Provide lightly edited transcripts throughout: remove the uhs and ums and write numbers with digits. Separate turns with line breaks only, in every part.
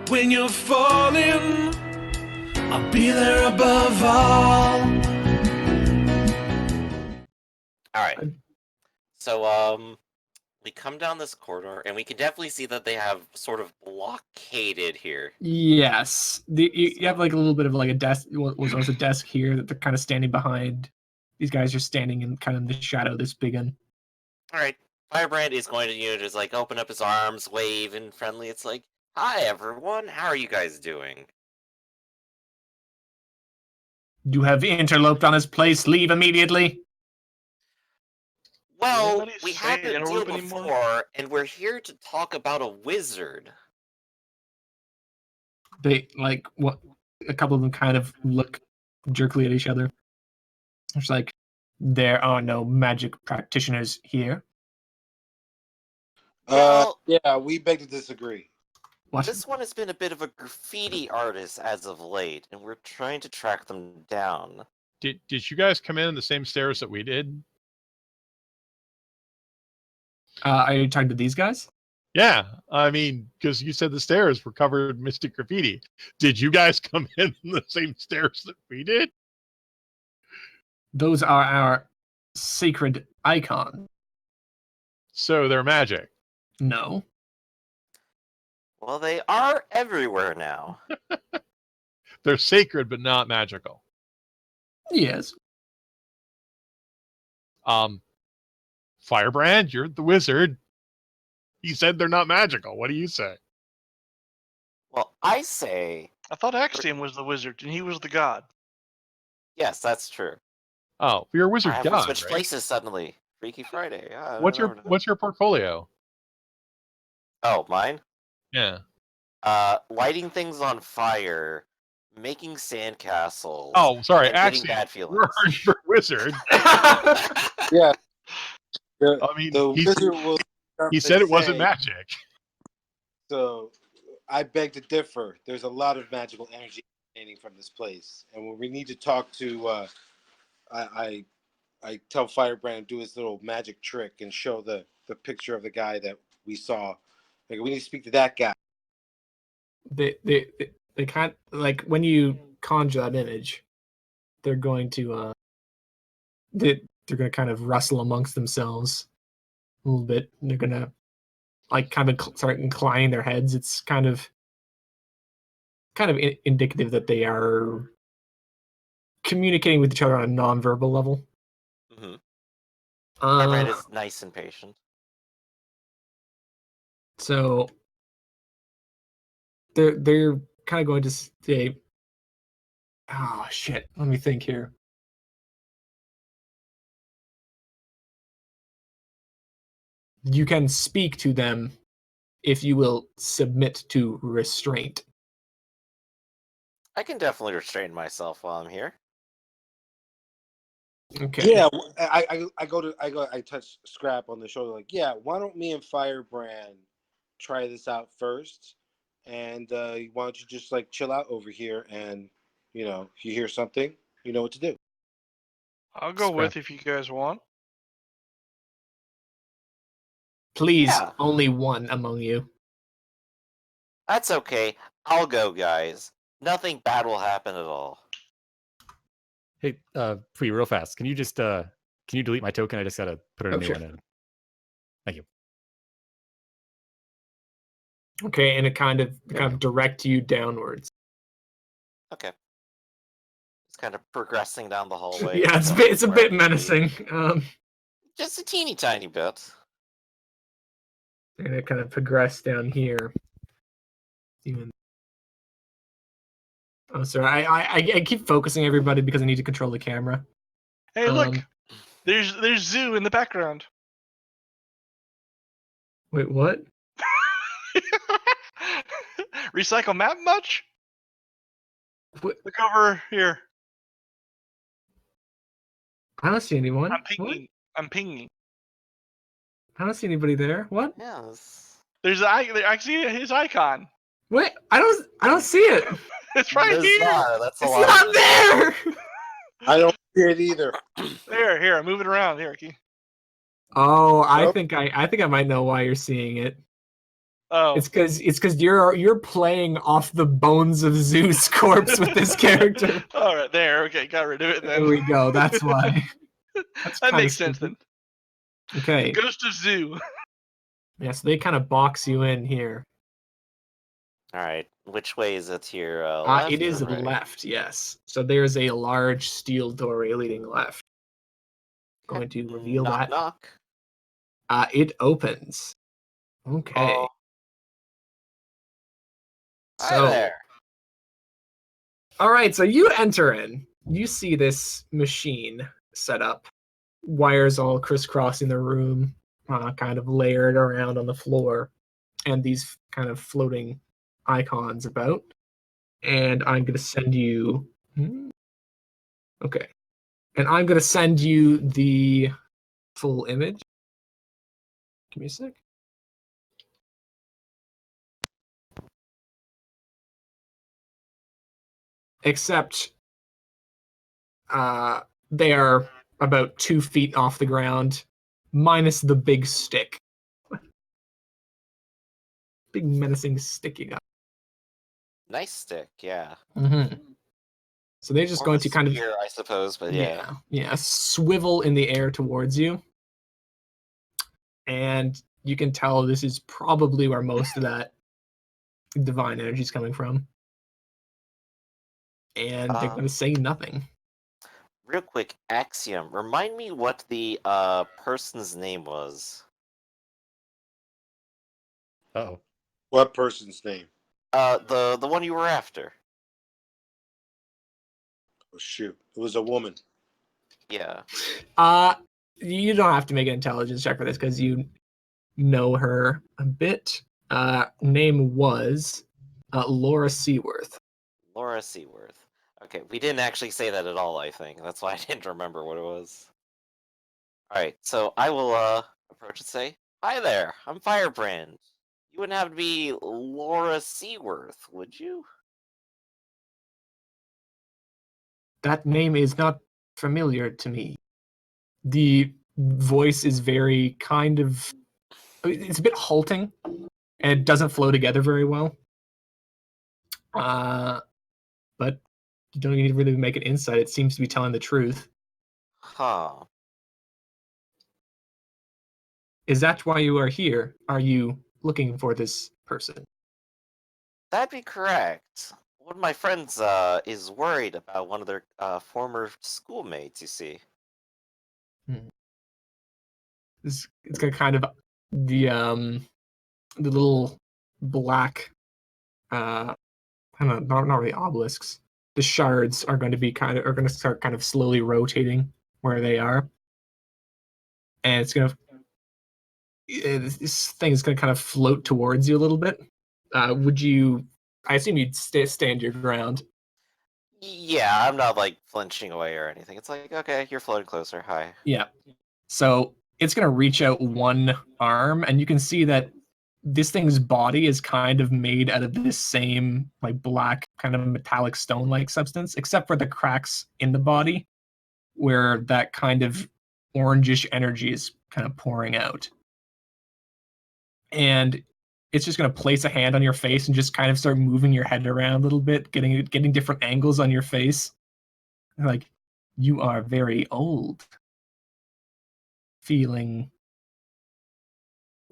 When you're falling, I'll be there above all.
Alright. So, we come down this corridor, and we can definitely see that they have sort of blockaded here.
Yes. You have like a little bit of like a desk. Was also a desk here that they're kind of standing behind. These guys are standing in kind of the shadow of this big one.
Alright. Firebrand is going to, just like open up his arms, wave, and friendly. It's like, hi everyone, how are you guys doing?
You have interloped on his place. Leave immediately.
Well, we had to deal before, and we're here to talk about a wizard.
They like what? A couple of them kind of look jerkily at each other. It's like there are no magic practitioners here.
Well,
yeah, we beg to disagree.
What?
This one has been a bit of a graffiti artist as of late, and we're trying to track them down.
Did you guys come in the same stairs that we did?
Are you talking to these guys?
Yeah, I mean, because you said the stairs were covered in mystic graffiti. Did you guys come in the same stairs that we did?
Those are our sacred icons.
So they're magic.
No.
Well, they are everywhere now.
They're sacred, but not magical.
Yes.
Firebrand, you're the wizard. He said they're not magical. What do you say?
Well, I say...
I thought Axiom was the wizard, and he was the god.
Yes, that's true.
Oh, you're a wizard
I
god,
switched
right?
places suddenly. Freaky Friday.
What's your portfolio?
Oh, mine?
Yeah.
Lighting things on fire, making sandcastles.
Oh, sorry,
and getting
Axiom.
bad feelings.
You're a wizard.
Yeah.
I mean,
the wizard will
he said it
say,
wasn't magic.
So I beg to differ. There's a lot of magical energy emanating from this place, and when we need to talk to, I tell Firebrand to do his little magic trick and show the picture of the guy that we saw. Like, we need to speak to that guy.
They can't, like, when you conjure that image, they're going to they're going to kind of wrestle amongst themselves a little bit. And they're going to like kind of start inclining their heads. It's kind of indicative that they are communicating with each other on a non-verbal level.
Mm-hmm. Firebrand is nice and patient.
So they're kind of going to say, oh shit, let me think here. You can speak to them if you will submit to restraint.
I can definitely restrain myself while I'm here.
Okay.
Yeah, I touch Scrap on the shoulder, like, yeah, why don't me and Firebrand try this out first? And why don't you just like chill out over here, and if you hear something, you know what to do.
I'll go with if you guys want.
Please,
Yeah.
only one among you.
That's okay. I'll go, guys. Nothing bad will happen at all.
Hey, Free, real fast. Can you just can you delete my token? I just gotta put a new one in. Thank you.
Okay, and it kind of direct you downwards.
Okay. It's kind of progressing down the hallway.
Yeah, it's a bit menacing.
Just a teeny tiny bit.
And it kind of progressed down here. Even. Oh, sorry. I keep focusing everybody because I need to control the camera.
Hey, look! There's Zoo in the background.
Wait, what?
Recycle map much?
What?
Look over here.
I don't see anyone.
I'm pinging.
I don't see anybody there. What?
Yes.
I see his icon.
Wait, I don't see it.
It's right here.
That's a
It's
lot.
not there.
I don't see it either.
Here, move it around. Here, Key.
Oh,
Nope.
I think I might know why you're seeing it.
Oh,
It's because you're playing off the bones of Zeus' corpse with this character.
all right, there. Okay, got rid of it then.
There we go. That's why. That's
That
kinda
makes sense
stupid.
then.
Okay.
Ghost of Zoo.
Yeah, so they kind of box you in here.
All right, which way is it here? Left
It is
or right?
left, yes. So there's a large steel doorway leading left. Going to reveal
knock,
that.
Knock.
It opens. Okay.
Oh. Hi
So,
there.
all right, so you enter in. You see this machine set up. Wires all crisscrossing the room, kind of layered around on the floor, and these kind of floating icons about. And I'm going to send you. Okay. And I'm going to send you the full image. Give me a sec. Except they are about 2 feet off the ground, minus the big stick. Big menacing stick you got.
Nice stick, yeah.
Mm-hmm. So they're just
More
going
of a
to kind of
spear, I suppose, but yeah.
swivel in the air towards you. And you can tell this is probably where most of that divine energy is coming from. And they're going to say nothing.
Real quick, Axiom, remind me what the person's name was.
Uh-oh.
What person's name?
The one you were after.
Oh shoot, it was a woman.
Yeah.
You don't have to make an intelligence check for this because you know her a bit. Name was Laura Seaworth.
Laura Seaworth. Okay, we didn't actually say that at all, I think. That's why I didn't remember what it was. Alright, so I will approach and say, "Hi there, I'm Firebrand. You wouldn't have to be Laura Seaworth, would you?"
That name is not familiar to me. The voice is very kind of. It's a bit halting, and it doesn't flow together very well. But you don't need to really make an insight. It seems to be telling the truth.
Huh.
Is that why you are here? Are you looking for this person?
That'd be correct. One of my friends is worried about one of their former schoolmates, you see.
It's got kind of the little black I don't know, not really obelisks. The shards are going to start kind of slowly rotating where they are, and this thing is going to kind of float towards you a little bit. Would you? I assume you'd stand your ground.
Yeah, I'm not like flinching away or anything. It's like, okay, you're floating closer. Hi.
Yeah. So it's going to reach out one arm, and you can see that this thing's body is kind of made out of this same like black kind of metallic stone-like substance, except for the cracks in the body where that kind of orangish energy is kind of pouring out. And it's just going to place a hand on your face and just kind of start moving your head around a little bit, getting different angles on your face. Like, you are very old. Feeling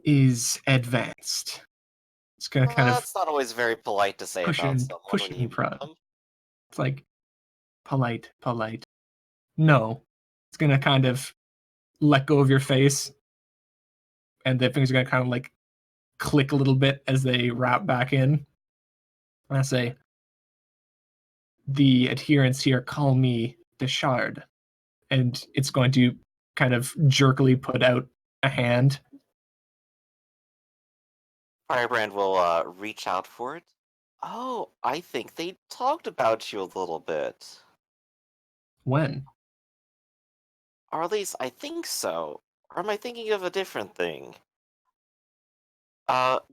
is advanced. It's going to kind of
That's not always very polite to say about someone when you meet
prod.
them.
It's like polite. No. It's going to kind of let go of your face, and the fingers are going to kind of like click a little bit as they wrap back in. And I say, the adherents here call me the Shard. And it's going to kind of jerkily put out a hand.
Firebrand will reach out for it. Oh, I think they talked about you a little bit.
When?
Or at least I think so. Or am I thinking of a different thing?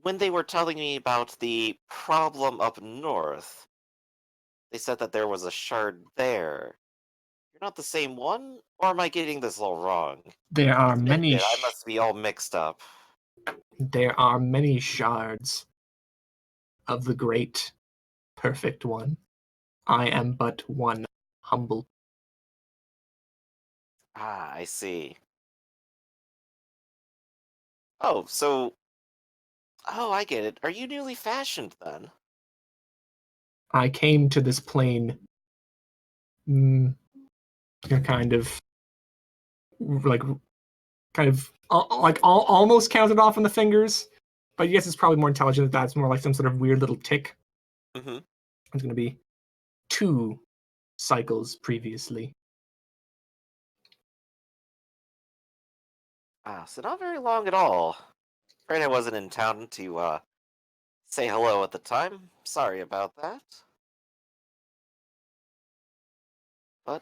When they were telling me about the problem up north, they said that there was a shard there. You're not the same one? Or am I getting this all wrong?
There are many.
I must be all mixed up.
There are many shards of the great, perfect one. I am but one humble.
Ah, I see. Oh, so oh, I get it. Are you newly fashioned then?
I came to this plane, mm, kind of like almost counted off on the fingers, but yes, it's probably more intelligent that that's more like some sort of weird little tick.
Mm-hmm.
It's going to be 2 cycles previously.
Ah, so not very long at all. Afraid I wasn't in town to say hello at the time. Sorry about that. But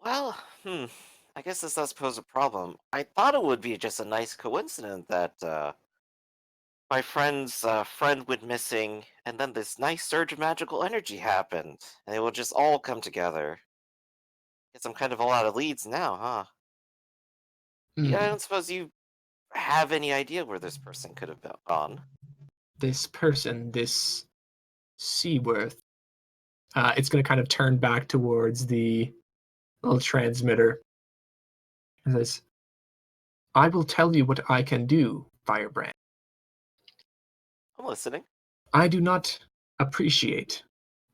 well, I guess this does pose a problem. I thought it would be just a nice coincidence that my friend's friend went missing, and then this nice surge of magical energy happened, and it will just all come together. Guess I'm kind of a lot of leads now, huh? Yeah, I
Hmm.
don't suppose you have any idea where this person could have gone.
This person, this Seaworth, it's going to kind of turn back towards the little transmitter. It says, I will tell you what I can do, Firebrand.
I'm listening.
I do not appreciate,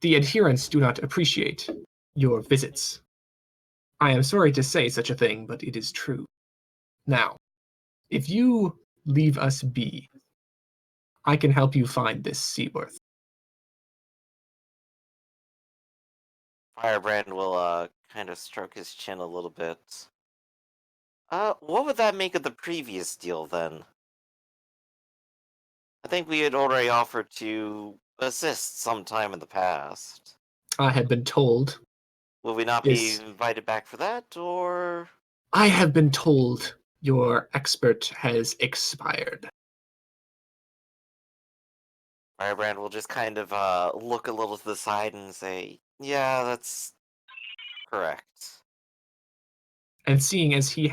the adherents do not appreciate your visits. I am sorry to say such a thing, but it is true. Now, if you leave us be, I can help you find this Seaworth.
Firebrand will kind of stroke his chin a little bit. What would that make of the previous deal then? I think we had already offered to assist sometime in the past.
I had been told
Will we not be
this.
invited back for that, or?
I have been told your expert has expired.
Firebrand will just kind of look a little to the side and say, "Yeah, that's correct."
And seeing as he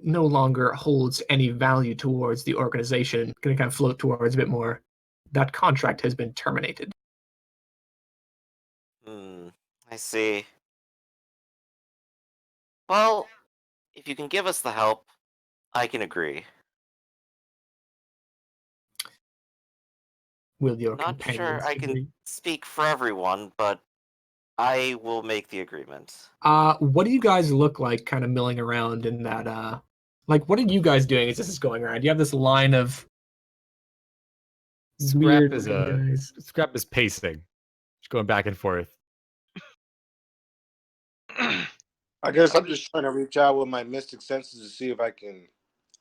no longer holds any value towards the organization, gonna kind of float towards a bit more. That contract has been terminated.
I see. Well, if you can give us the help, I can agree.
Will your
Not sure
companions
I can
agree?
speak for everyone, but I will make the agreement.
What do you guys look like kind of milling around in that like what are you guys doing as this is going around? You have this line of
Scrap
weird
is
looking guys.
Scrap is pacing, just going back and forth.
I guess I'm just trying to reach out with my mystic senses to see if I can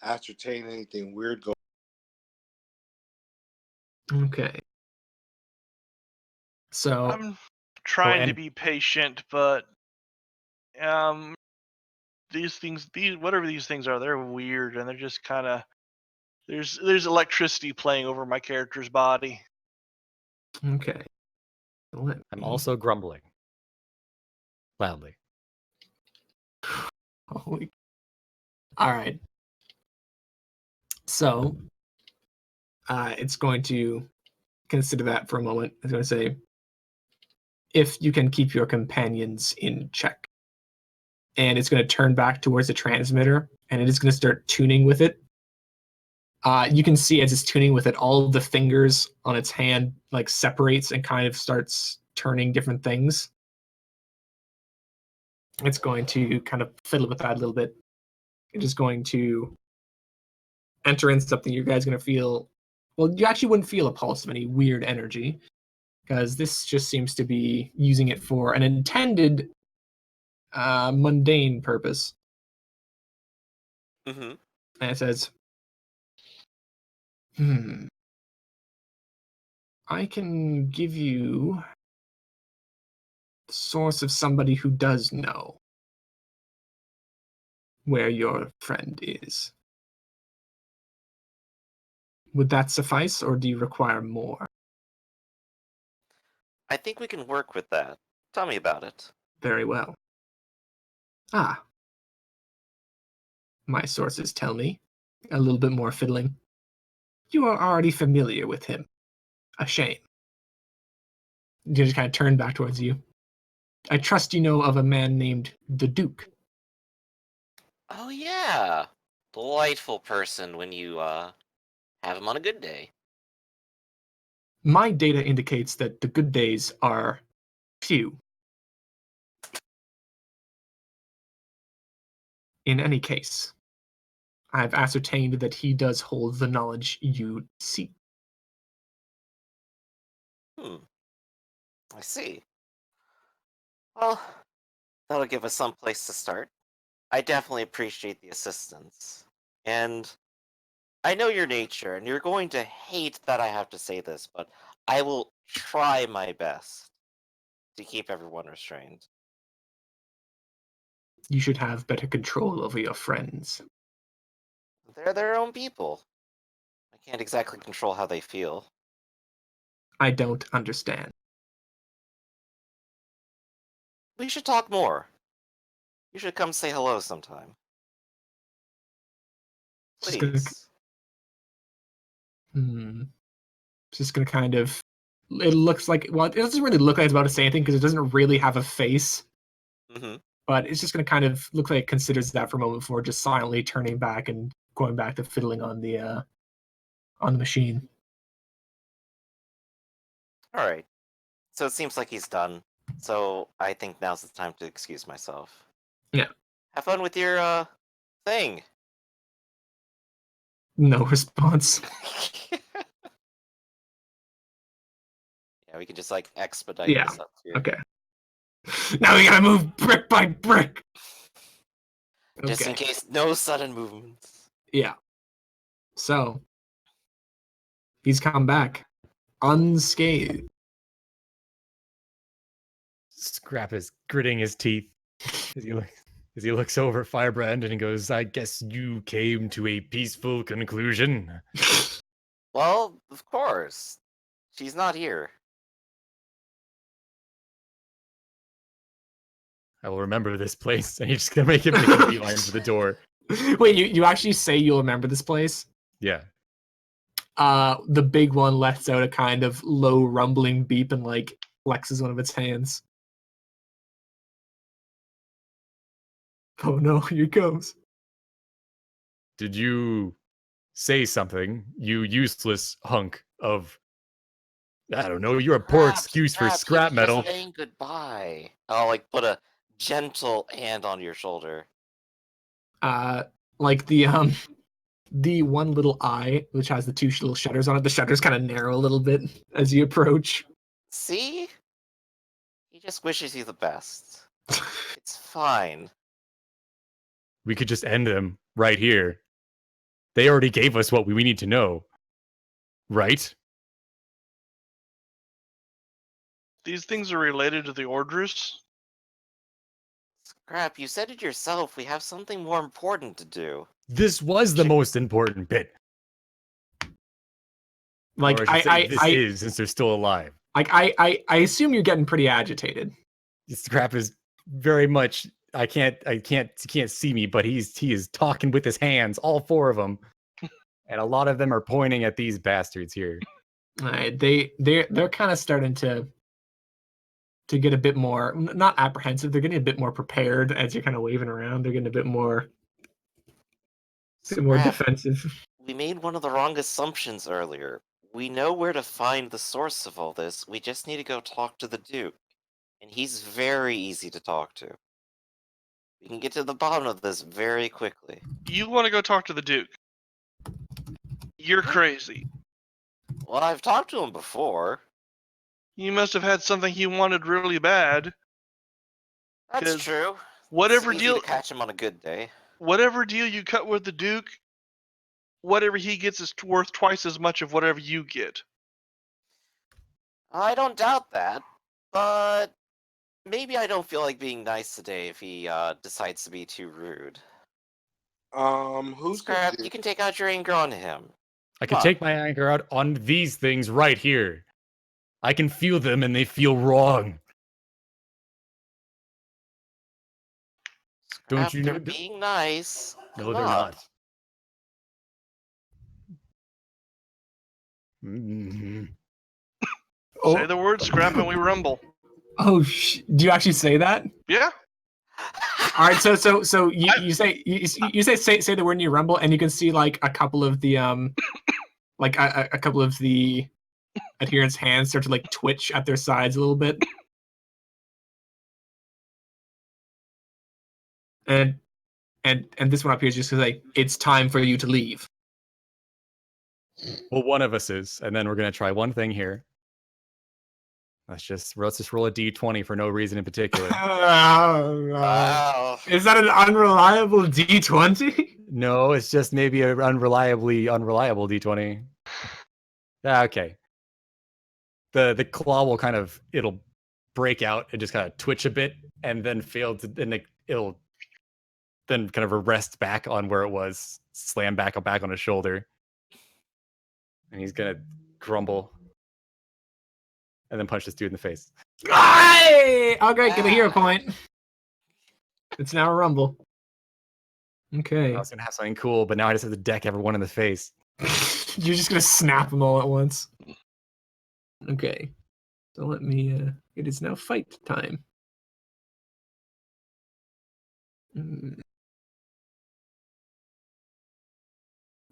ascertain anything weird going.
Okay. So
I'm trying to
and
be patient, but these things, whatever these things are, they're weird, and they're just kind of there's electricity playing over my character's body.
okay.
I'm also grumbling loudly.
Holy. All right. So, it's going to consider that for a moment. It's going to say, if you can keep your companions in check. And it's going to turn back towards the transmitter, and it is going to start tuning with it. You can see as it's tuning with it, all of the fingers on its hand like separates and kind of starts turning different things. It's going to kind of fiddle with that a little bit. It is going to enter in something you guys are going to feel. Well, you actually wouldn't feel a pulse of any weird energy because this just seems to be using it for an intended mundane purpose.
Mm-hmm.
And it says, I can give you the source of somebody who does know where your friend is. Would that suffice, or do you require more?
I think we can work with that. Tell me about it.
Very well. Ah. my sources tell me. A little bit more fiddling. You are already familiar with him. A shame. You just kind of turn back towards you. I trust you know of a man named the Duke.
Oh yeah, delightful person when you have him on a good day.
My data indicates that the good days are few. In any case, I've ascertained that he does hold the knowledge you seek.
I see. Well, that'll give us some place to start. I definitely appreciate the assistance. And I know your nature, and you're going to hate that I have to say this, but I will try my best to keep everyone restrained.
You should have better control over your friends.
They're their own people. I can't exactly control how they feel.
I don't understand.
We should talk more. You should come say hello sometime.
Just gonna,
Please.
just gonna kind of. It looks like, well, it doesn't really look like it's about to say anything because it doesn't really have a face.
Mm-hmm.
But it's just gonna kind of look like it considers that for a moment before just silently turning back and going back to fiddling on the machine.
All right. So it seems like he's done. So I think now's the time to excuse myself.
Yeah.
Have fun with your thing.
No response.
Yeah, we can just like expedite
Yeah,
this up here.
Okay. Now we gotta move brick by brick.
Just in case no sudden movements.
Yeah. So he's come back unscathed.
Scrap is gritting his teeth as he looks over at Firebrand and he goes, I guess you came to a peaceful conclusion.
Well, of course. She's not here.
I will remember this place. And he's just going to make a beeline for the door.
Wait, you actually say you'll remember this place?
Yeah.
The big one lets out a kind of low rumbling beep and like flexes one of its hands. Oh no, here it comes.
Did you say something, you useless hunk of... I don't know, you're a poor excuse for scrap metal.
Just saying goodbye. I'll like put a gentle hand on your shoulder.
Like the one little eye, which has the two little shutters on it, the shutters kind of narrow a little bit as you approach.
See? He just wishes you the best. It's fine.
We could just end them right here. They already gave us what we need to know. Right?
These things are related to the Orders.
Scrap, you said it yourself. We have something more important to do.
This was the most important bit.
Like
Or this is, since they're still alive.
Like I assume you're getting pretty agitated.
Scrap is very much... I can't see me, but he is talking with his hands, all four of them. And a lot of them are pointing at these bastards here.
They're kind of starting to get a bit more, not apprehensive, they're getting a bit more prepared as you're kind of waving around. They're getting a bit more defensive.
We made one of the wrong assumptions earlier. We know where to find the source of all this. We just need to go talk to the Duke. And he's very easy to talk to. We can get to the bottom of this very quickly.
You want to go talk to the Duke? You're crazy.
Well, I've talked to him before.
You must have had something he wanted really bad.
That's
'Cause
true.
Whatever
It's easy
deal,
to catch him on a good day.
whatever deal you cut with the Duke, whatever he gets is worth twice as much of whatever you get.
I don't doubt that, but maybe I don't feel like being nice today if he decides to be too rude.
Who's
Scrap,
the
you can take out your anger on him.
I can take my anger out on these things right here. I can feel them and they feel wrong. Don't
After
you know?
being nice.
No,
come
they're
on.
not. Mhm.
Say the word, scrap, and we rumble.
Oh, do you actually say that?
Yeah.
All right, so you say say the word and you rumble, and you can see like a couple of the like a couple of the adherents' hands start to like twitch at their sides a little bit, and this one up here is just like it's time for you to leave.
Well, one of us is, and then we're gonna try one thing here. Let's just roll a d20 for no reason in particular.
Wow.
Is that an unreliable D20?
No, it's just maybe an unreliable d20. Yeah, okay. The claw will it'll break out and just kind of twitch a bit, and then it'll then kind of arrest back on where it was, slam back on his shoulder, and he's gonna grumble, and then punch this dude in the face.
Aye! Okay, get a hero point. It's now a rumble. Okay.
I was gonna have something cool, but now I just have to deck everyone in the face.
You're just gonna snap them all at once. Okay. So let me it is now fight time.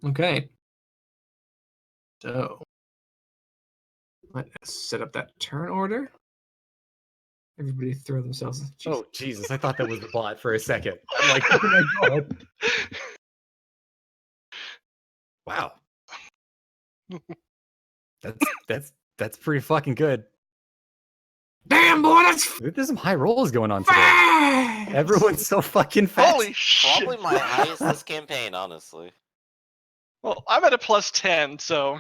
Okay. So let's set up that turn order. Everybody throw themselves.
Oh Jesus! I thought that was the bot for a second. I'm like, oh my god! Wow. That's pretty fucking good.
Damn boy, that's
There's some high rolls going on today.
fast!
Everyone's so fucking fast.
Holy shit.
Probably my highest this campaign, honestly.
Well, I'm at a +10, so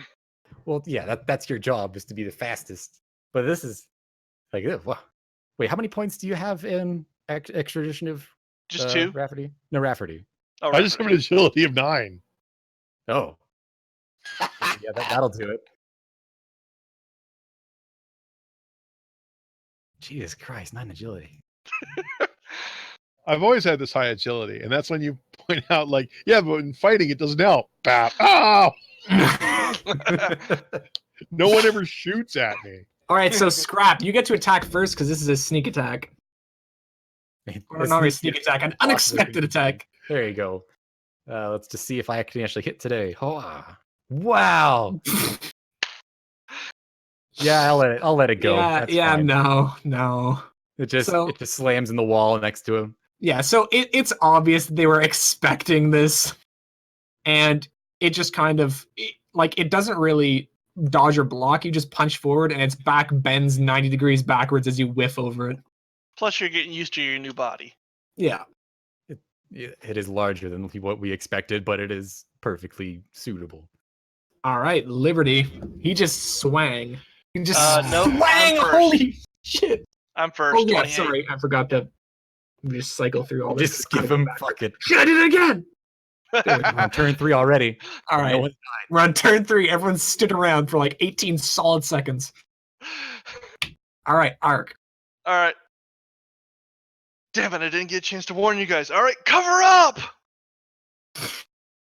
Well, yeah, that's your job, is to be the fastest. But this is like, wait, how many points do you have in extradition of
just 2.
Rafferty? No, Rafferty.
Oh,
I just have an agility of 9.
Oh, yeah, that'll do it. Jesus Christ, 9 agility.
I've always had this high agility, and that's when you point out, like, yeah, but in fighting, it doesn't help. Bap. Oh! No one ever shoots at me.
All right, so Scrap, you get to attack first because this is a sneak attack. Or not a sneak attack, an unexpected attack.
There you go. Let's just see if I can actually hit today. Wow. Yeah, I'll let it go.
Yeah,
That's
yeah,
fine.
no.
It just
So-
slams in the wall next to him.
Yeah, so it's obvious they were expecting this, and it just kind of it doesn't really dodge or block. You just punch forward, and its back bends 90 degrees backwards as you whiff over it.
Plus, you're getting used to your new body.
Yeah.
It is larger than what we expected, but it is perfectly suitable.
All right, Liberty. He just swang. He just
No, I'm
swang.
first.
Holy shit!
I'm first.
Oh yeah,
28.
sorry, I forgot to just cycle through all
Just
this.
skip him. Fuck it.
Shit, I did it again.
We're on turn 3 already.
All right,
No one-
we're on turn 3. Everyone stood around for like 18 solid seconds. All right, Ark.
All right. Damn it! I didn't get a chance to warn you guys. All right, cover up.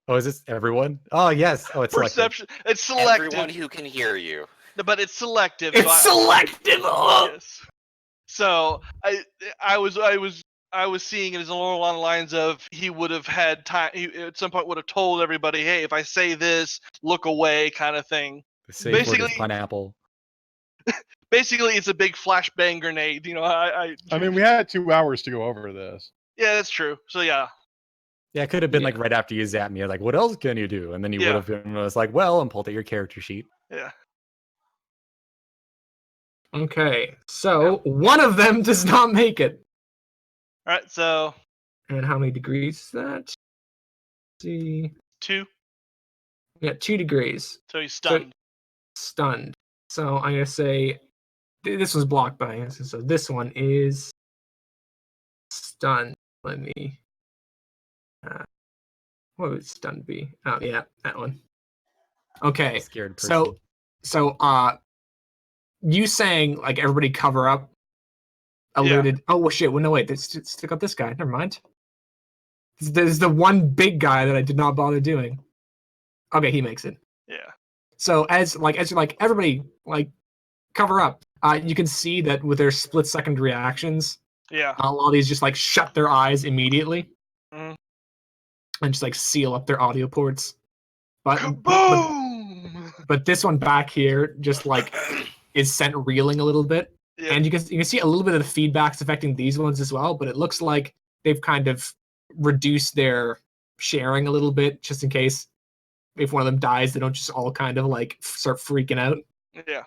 Oh, is this everyone? Oh, yes. Oh, it's selective.
Perception. It's selective,
Everyone who can hear you.
but it's selective.
It's selective. Oh!
Yes. So I was seeing it as along the lines of he would have had time. He at some point would have told everybody, "Hey, if I say this, look away," kind of thing.
The safe word is
basically-
pineapple.
Basically, it's a big flashbang grenade. You know,
I mean, we had 2 hours to go over this.
yeah, that's true. So yeah,
Yeah, it could have been like right after you zapped me, like, what else can you do? And then you
Yeah.
would have been was like, well, and pulled out your character sheet.
yeah.
Okay, so one of them does not make it.
All right, so
And how many degrees is that? Let's see.
2.
We got 2 degrees.
So he's stunned.
Stunned. So I'm gonna say this was blocked by. So this one is stunned. Let me. What would stunned be? Oh yeah, that one. Okay.
Scared person.
So you saying like everybody cover up? Alerted. Oh well, shit. Well, no wait. Let's stick up this guy. Never mind. There's the one big guy that I did not bother doing. Okay, he makes it.
Yeah.
So as you're like everybody like cover up, you can see that with their split second reactions,
Yeah.
a lot of these just like shut their eyes immediately
Mhm.
and just like seal up their audio ports. But
Kaboom!
this one back here just like is sent reeling a little bit,
Yeah.
and you can see a little bit of the feedbacks affecting these ones as well. But it looks like they've kind of reduced their sharing a little bit, just in case if one of them dies, they don't just all kind of like start freaking out.
Yeah.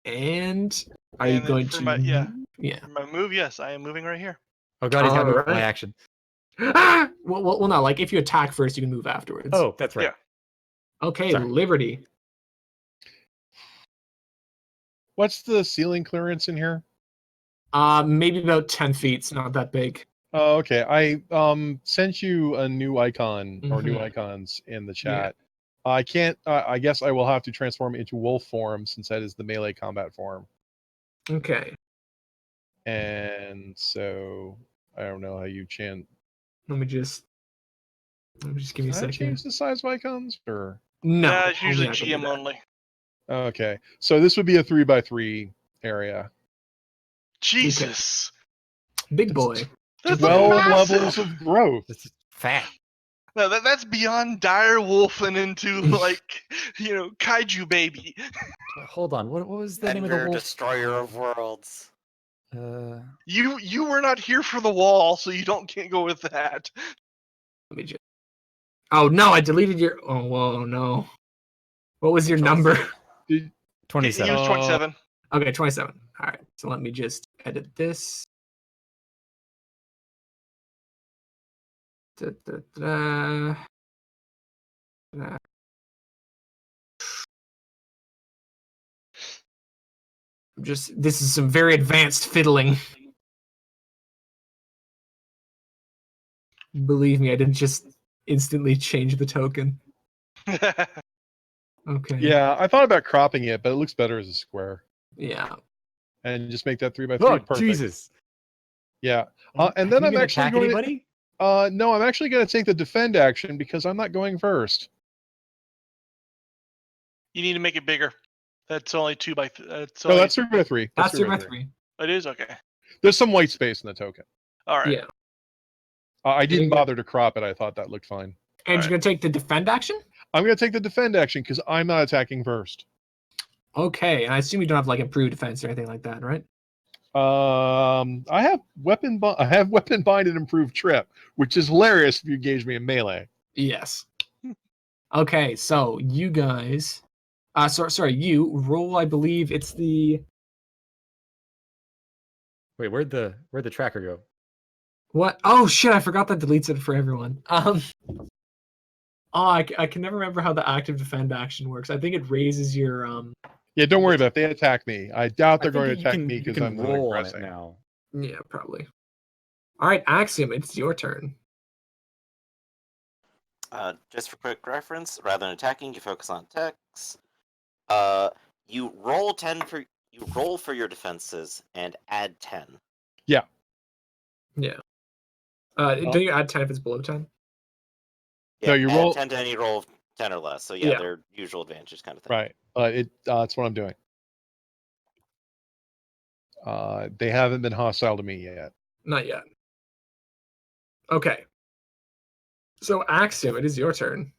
And are
And
you
then
going
for
to?
my- yeah.
Yeah.
For my move, yes, I am moving right here.
Oh god, he's got to move my
Alright.
action.
Well, no. Like if you attack first, you can move afterwards.
Oh, that's right.
Yeah.
Okay,
sorry.
Liberty.
What's the ceiling clearance in here?
Maybe about 10 feet. It's not that big.
Oh, okay. I sent you a new icon or new
Mhm.
icons in the chat. I can't. I guess I will have to transform into wolf form since that is the melee combat form.
Okay.
And so I don't know how you chant.
Let me just give you a
Can I
second.
change the size of icons or?
No,
It's usually
only I can do
GM
that.
only.
Okay, so this would be a 3x3 area.
Jesus.
Big boy.
That's
12
massive.
levels of growth.
This is fat.
No, that's beyond dire wolf and into like kaiju baby.
Hold on. What was the name of the
Ender,
wolf?
destroyer of worlds.
You were not here for the wall, so you can't go with that.
Let me just. Oh no! I deleted your. Oh whoa no! What was your number?
Did-
27.
He was 27.
Okay, 27. All right. So let me just edit this. Da, da, da. Da. This is some very advanced fiddling. Believe me, I didn't just instantly change the token. Okay.
Yeah, I thought about cropping it, but it looks better as a square.
Yeah.
And just make that 3x3.
Oh,
Perfect.
Jesus.
Yeah. And
Have
then
you
I'm
been
actually
attacking
going to.
anybody?
No, I'm actually going to take the defend action because I'm not going first.
You need to make it bigger. That's only 2 by. That's
No,
only,
that's 3x3.
That's 2x3.
It is okay.
There's some white space in the token.
All right.
Yeah.
I didn't
Getting it.
bother to crop it. I thought that looked fine.
And you're gonna take the defend action?
I'm going to take the defend action because I'm not attacking first.
Okay, and I assume you don't have like improved defense or anything like that, right?
I have weapon bind and improved trip, which is hilarious if you engage me in melee.
Yes. Okay, so you guys, sorry, you roll. I believe it's the
Wait, where'd the tracker go?
what? Oh shit! I forgot that deletes it for everyone. Oh, I can never remember how the active defend action works. I think it raises your
Yeah, don't worry about it. If they attack me, I doubt
I
they're
think
going to
you
attack
can-
me
you
because
can
I'm not
roll on it
aggressing.
now.
Yeah, probably. All right, Axiom, it's your turn.
Just for quick reference, rather than attacking, you focus on attacks. You roll for your defenses and add 10.
Yeah. Don't you add 10 if it's below 10?
Yeah,
No, you
add
roll-
10 to any roll of 10 or less. So yeah,
Yeah.
they're usual advantages kind of thing.
Right. That's what I'm doing. They haven't been hostile to me yet.
Not yet. Okay. So Axiom, it is your turn.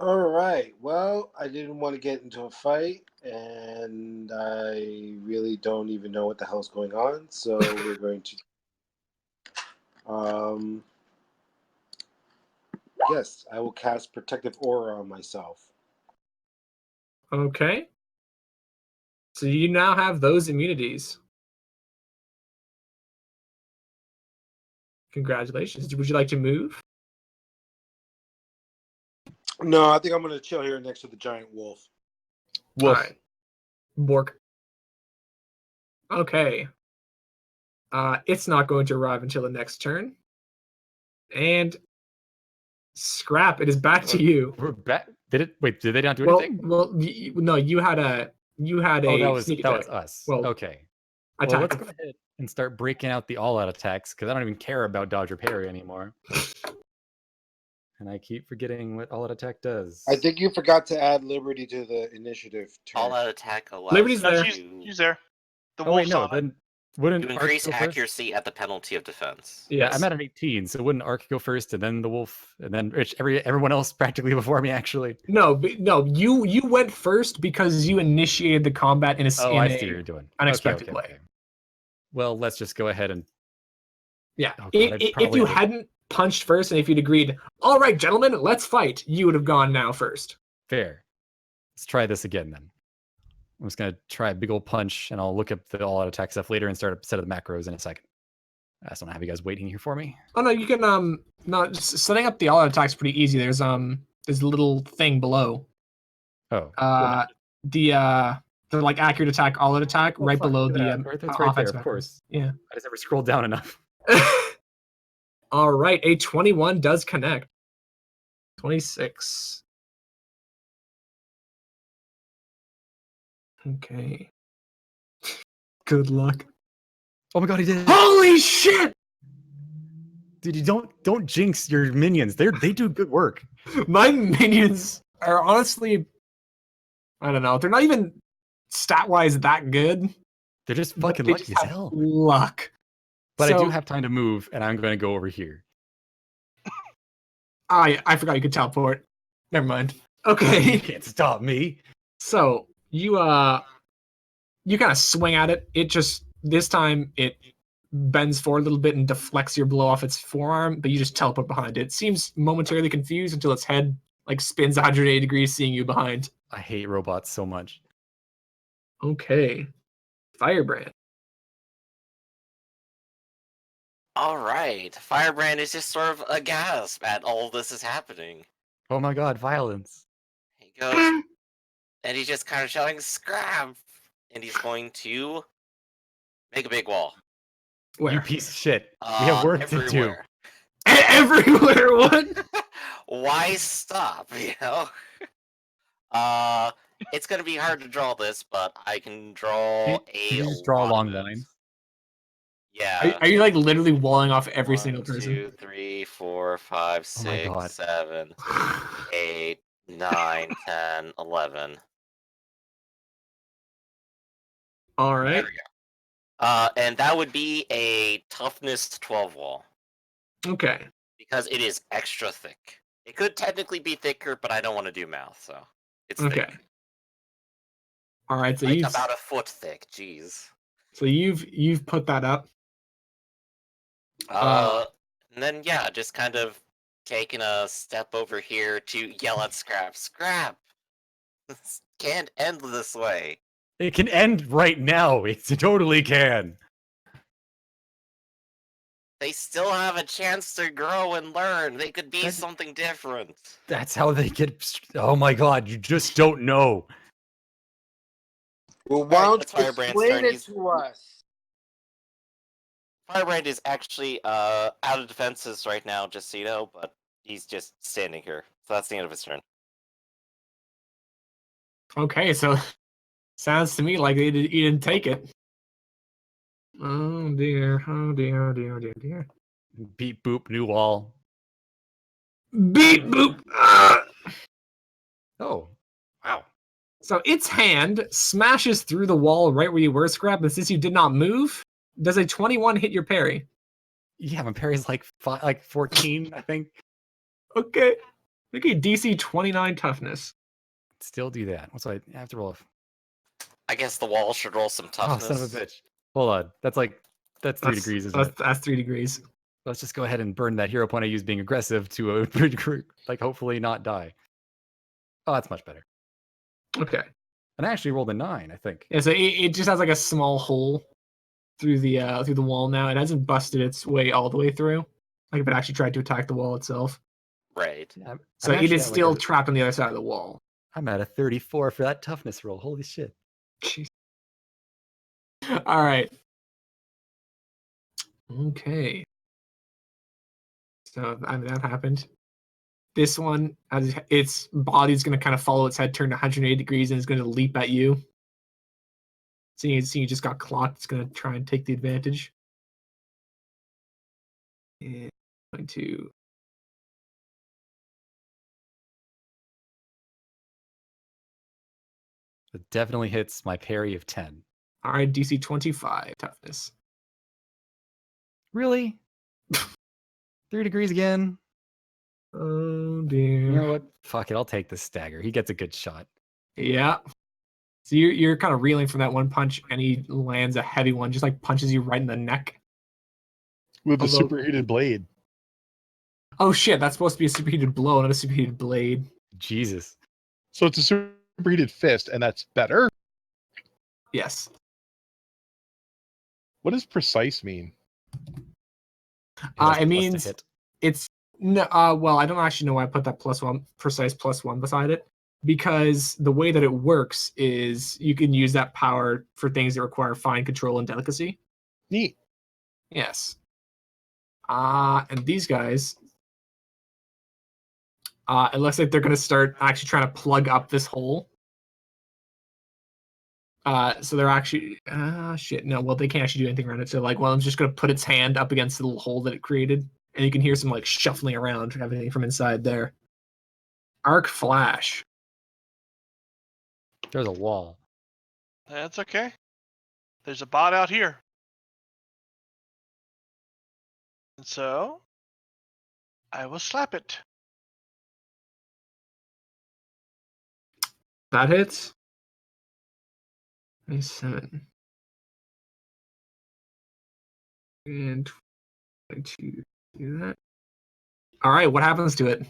All right. Well, I didn't want to get into a fight, and I really don't even know what the hell's going on. So we're going to. Yes, I will cast Protective Aura on myself.
Okay. So you now have those immunities. Congratulations. Would you like to move?
No, I think I'm going to chill here next to the giant wolf.
Wolf.
All right. Bork. Okay. It's not going to arrive until the next turn. And Scrap, it is back to you.
We're back. Did they not do
Well,
anything?
no, you had a
Oh, that was
sneak
that was
attack.
us.
Well,
Okay.
attack.
Well, let's go ahead. and start breaking out the all-out attacks because I don't even care about dodge or parry anymore. And I keep forgetting what all-out attack does.
I think you forgot to add Liberty to the initiative turn.
All out attack allows
Liberty's
you
No,
there.
she's there. The
Oh wait,
wolf's
no.
on it.
Then wouldn't
to
Arc
increase
go first?
accuracy at the penalty of defense.
Yes.
I'm at an 18, so wouldn't Arc go first and then the wolf and then everyone else practically before me actually?
No, you went first because you initiated the combat in a,
Oh,
in
I
a
see what you're doing.
unexpected way.
Well, let's just go ahead and
Yeah.
Oh, God,
if
probably
you
would.
hadn't punched first and if you'd agreed, all right, gentlemen, let's fight, you would have gone now first.
fair. Let's try this again then. I'm just gonna try a big old punch, and I'll look up the all-out attack stuff later and start a set of the macros in a second. I just don't have you guys waiting here for me.
Oh no, you can no, setting up the all-out attack's pretty easy. There's a little thing below.
Oh,
The like accurate attack, all-out attack,
oh,
right
fuck,
below
look
the
at that. That's right there,
offensive
of
macros.
course.
Yeah.
I just never scrolled down enough.
All right, a 21 does connect. 26. Okay. Good luck.
Oh my god, he did! it.
Holy shit!
Dude, you don't jinx your minions. They do good work.
My minions are honestly, I don't know. They're not even stat-wise that good.
They're just
but
fucking
they
lucky
just
as
have
hell.
luck.
But I
So-
do have time to move, and I'm going to go over here.
I forgot you could teleport. Never mind.
You
Okay.
can't stop me.
So you kind of swing at it. It just this time it bends forward a little bit and deflects your blow off its forearm, but you just teleport behind it. It seems momentarily confused until its head like spins 180 degrees, seeing you behind.
I hate robots so much.
Okay. Firebrand.
All right, Firebrand is just sort of aghast at all this is happening.
Oh my god, violence.
He goes, and he's just kind of shouting, "Scrap!" And he's going to make a big wall.
Where?
You piece of shit. We have work to do.
everywhere.
Everywhere. What?
Why stop? You know. It's gonna be hard to draw this, but I can draw
Can you just draw a
lot
long
of it.
line?
Yeah.
Are you like literally walling off every single
1,
person?
2, 3, 4, 5,
Oh my
6,
God.
7, 8, 9, 10, 11.
All
There
right.
we go. And that would be a toughness 12 wall
Okay.
because it is extra thick. It could technically be thicker, but I don't want to do math, so it's
Okay.
thick.
All right. So
Like
you've
about a foot thick. Jeez.
you've put that up.
And then yeah, just kind of taking a step over here to yell at Scrap. Scrap! This can't end this way.
It can end right now. It totally can.
They still have a chance to grow and learn. They could be
That's-
something different.
That's how they get. Oh my god, you just don't know.
Well, why don't
that's
you
Firebrand's
explain
turn.
it
He's-
to us?
Firebrand is actually out of defenses right now, just so you know, but he's just standing here. So that's the end of his turn.
Okay. So sounds to me like you didn't take it. Oh dear. Oh dear. Oh dear. Oh dear. Oh dear.
Beep boop, new wall.
Beep boop. Ah!
Oh, wow.
So its hand smashes through the wall right where you were, Scrap, and since you did not move, does a 21 hit your parry?
Yeah, my parry's like 14, I think.
Okay. Okay, DC 29 toughness.
Still do that. What's I have to roll?
I guess the wall should roll some
Oh,
toughness.
son of a bitch. Hold on. That's 3 degrees, isn't it?
That's 3 degrees.
Let's just go ahead and burn that hero point I used being aggressive to like hopefully not die. Oh, that's much better.
Okay.
And I actually rolled a 9, I think.
Yeah, so it just has like a small hole through the wall now. It hasn't busted its way all the way through. Like if it actually tried to attack the wall itself.
Right.
So
I'm
it
actually
is
at,
still
like,
trapped on the other side of the wall.
I'm at a 34 for that toughness roll. Holy shit.
Jeez. All right. Okay. So I mean, that happened. This one, as its body's going to kind of follow its head, turn 180 degrees, and is going to leap at you. Seeing you just got clocked, it's gonna try and take the advantage. And going to
It definitely hits my parry of 10.
all right, DC 25 toughness.
Really? 3 degrees again?
Oh dear.
You know what? Fuck it, I'll take the stagger. He gets a good shot.
Yeah. So you're kind of reeling from that one punch, and he lands a heavy one, just like punches you right in the neck.
With a
Although-
superheated blade.
Oh shit, that's supposed to be a superheated blow, not a superheated blade.
Jesus.
So it's a superheated fist, and that's better.
Yes.
What does precise mean?
has
It
plus to
means
hit.
it's no. Well, I don't actually know why I put that +1 precise +1 beside it, because the way that it works is you can use that power for things that require fine control and delicacy.
Neat.
Yes. And these guys, it looks like they're going to start actually trying to plug up this hole. So they're actually, shit, no, well, they can't actually do anything around it. So, like, well, I'm just going to put its hand up against the little hole that it created, and you can hear some, like, shuffling around, everything from inside there. Arc Flash.
There's a wall.
That's okay. There's a bot out here. And so I will slap it.
That hits. 27. And 22. Do that. All right, what happens to it?